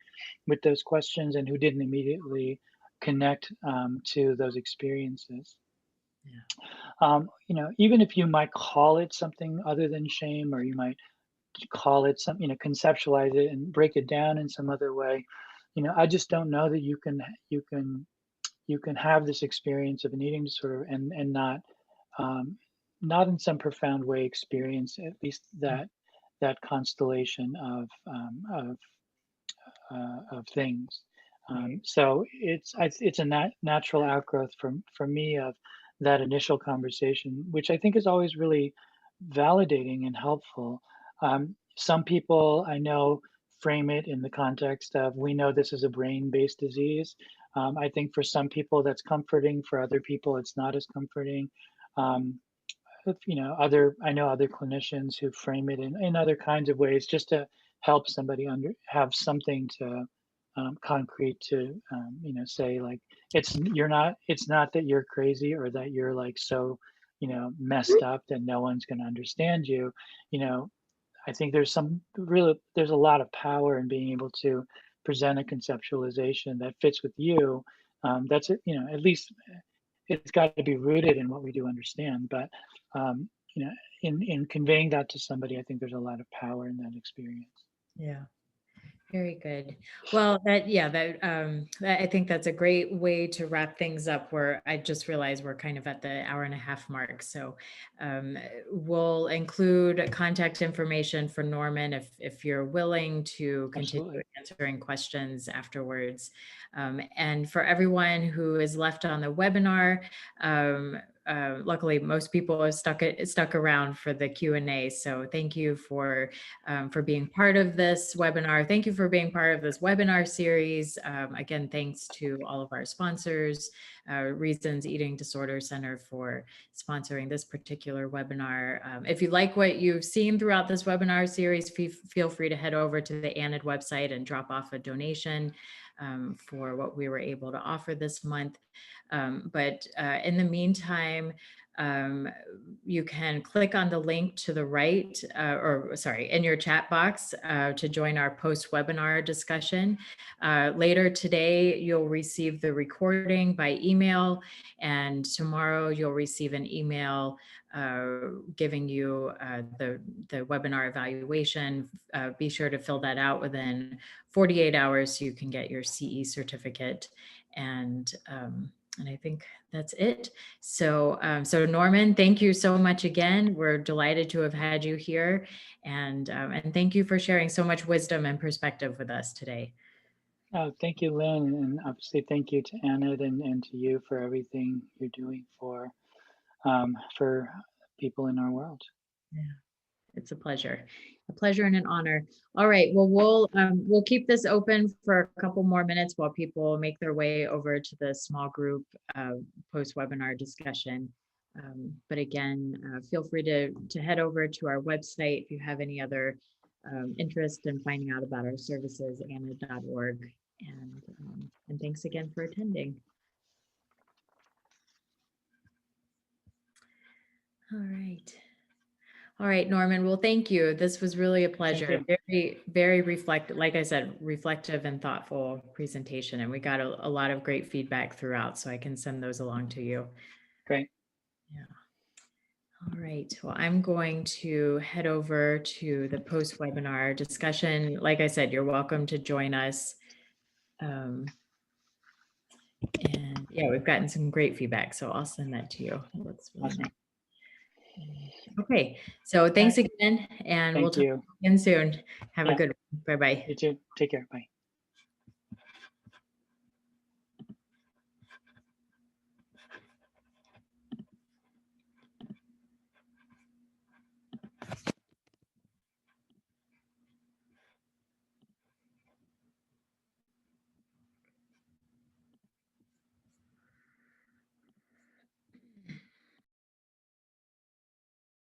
with those questions, and who didn't immediately connect to those experiences. Yeah. Even if you might call it something other than shame, or you might call it some, conceptualize it and break it down in some other way. I just don't know that you can have this experience of an eating disorder and not in some profound way experience at least that constellation of things. So it's a natural outgrowth for me of that initial conversation, which I think is always really validating and helpful. Some people I know frame it in the context of, we know this is a brain-based disease. I think for some people that's comforting. For other people, it's not as comforting. I know other clinicians who frame it in other kinds of ways, just to help somebody have something to concrete to say, like, it's not that you're crazy or that you're like so messed up that no one's going to understand you. I think there's a lot of power in being able to present a conceptualization that fits with you. That's it, at least it's got to be rooted in what we do understand. But in conveying that to somebody, I think there's a lot of power in that experience. Yeah. Very good. Well, I think that's a great way to wrap things up, where I just realized we're kind of at the hour-and-a-half mark. So we'll include contact information for Norman if you're willing to continue Absolutely. answering questions afterwards. And for everyone who is left on the webinar, luckily most people have stuck around for the Q&A. So thank you for being part of this webinar. Thank you for being part of this webinar series. Again, thanks to all of our sponsors, Reasons Eating Disorder Center for sponsoring this particular webinar. If you like what you've seen throughout this webinar series, feel free to head over to the ANAD website and drop off a donation for what we were able to offer this month. But in the meantime, you can click on the link to the right, in your chat box to join our post-webinar discussion. Later today, you'll receive the recording by email, and tomorrow you'll receive an email giving you the webinar evaluation. Be sure to fill that out within 48 hours so you can get your CE certificate. And I think that's it. So, so Norman, thank you so much again. We're delighted to have had you here, and thank you for sharing so much wisdom and perspective with us today. Thank you, Lynn, and obviously thank you to ANAD and to you for everything you're doing for people in our world. Yeah. It's a pleasure and an honor. All right, well, we'll keep this open for a couple more minutes while people make their way over to the small group post-webinar discussion. But again, feel free to head over to our website if you have any other interest in finding out about our services, anad.org. And thanks again for attending. All right, Norman. Well, thank you. This was really a pleasure. Very, very reflective, like I said, reflective and thoughtful presentation. And we got a lot of great feedback throughout, so I can send those along to you. Great. Yeah. All right. Well, I'm going to head over to the post-webinar discussion. Like I said, you're welcome to join us. And yeah, we've gotten some great feedback, so I'll send that to you. That looks really nice. Okay, so thanks again, and we'll talk again soon. Have a good one. Bye-bye. You too. Take care. Bye.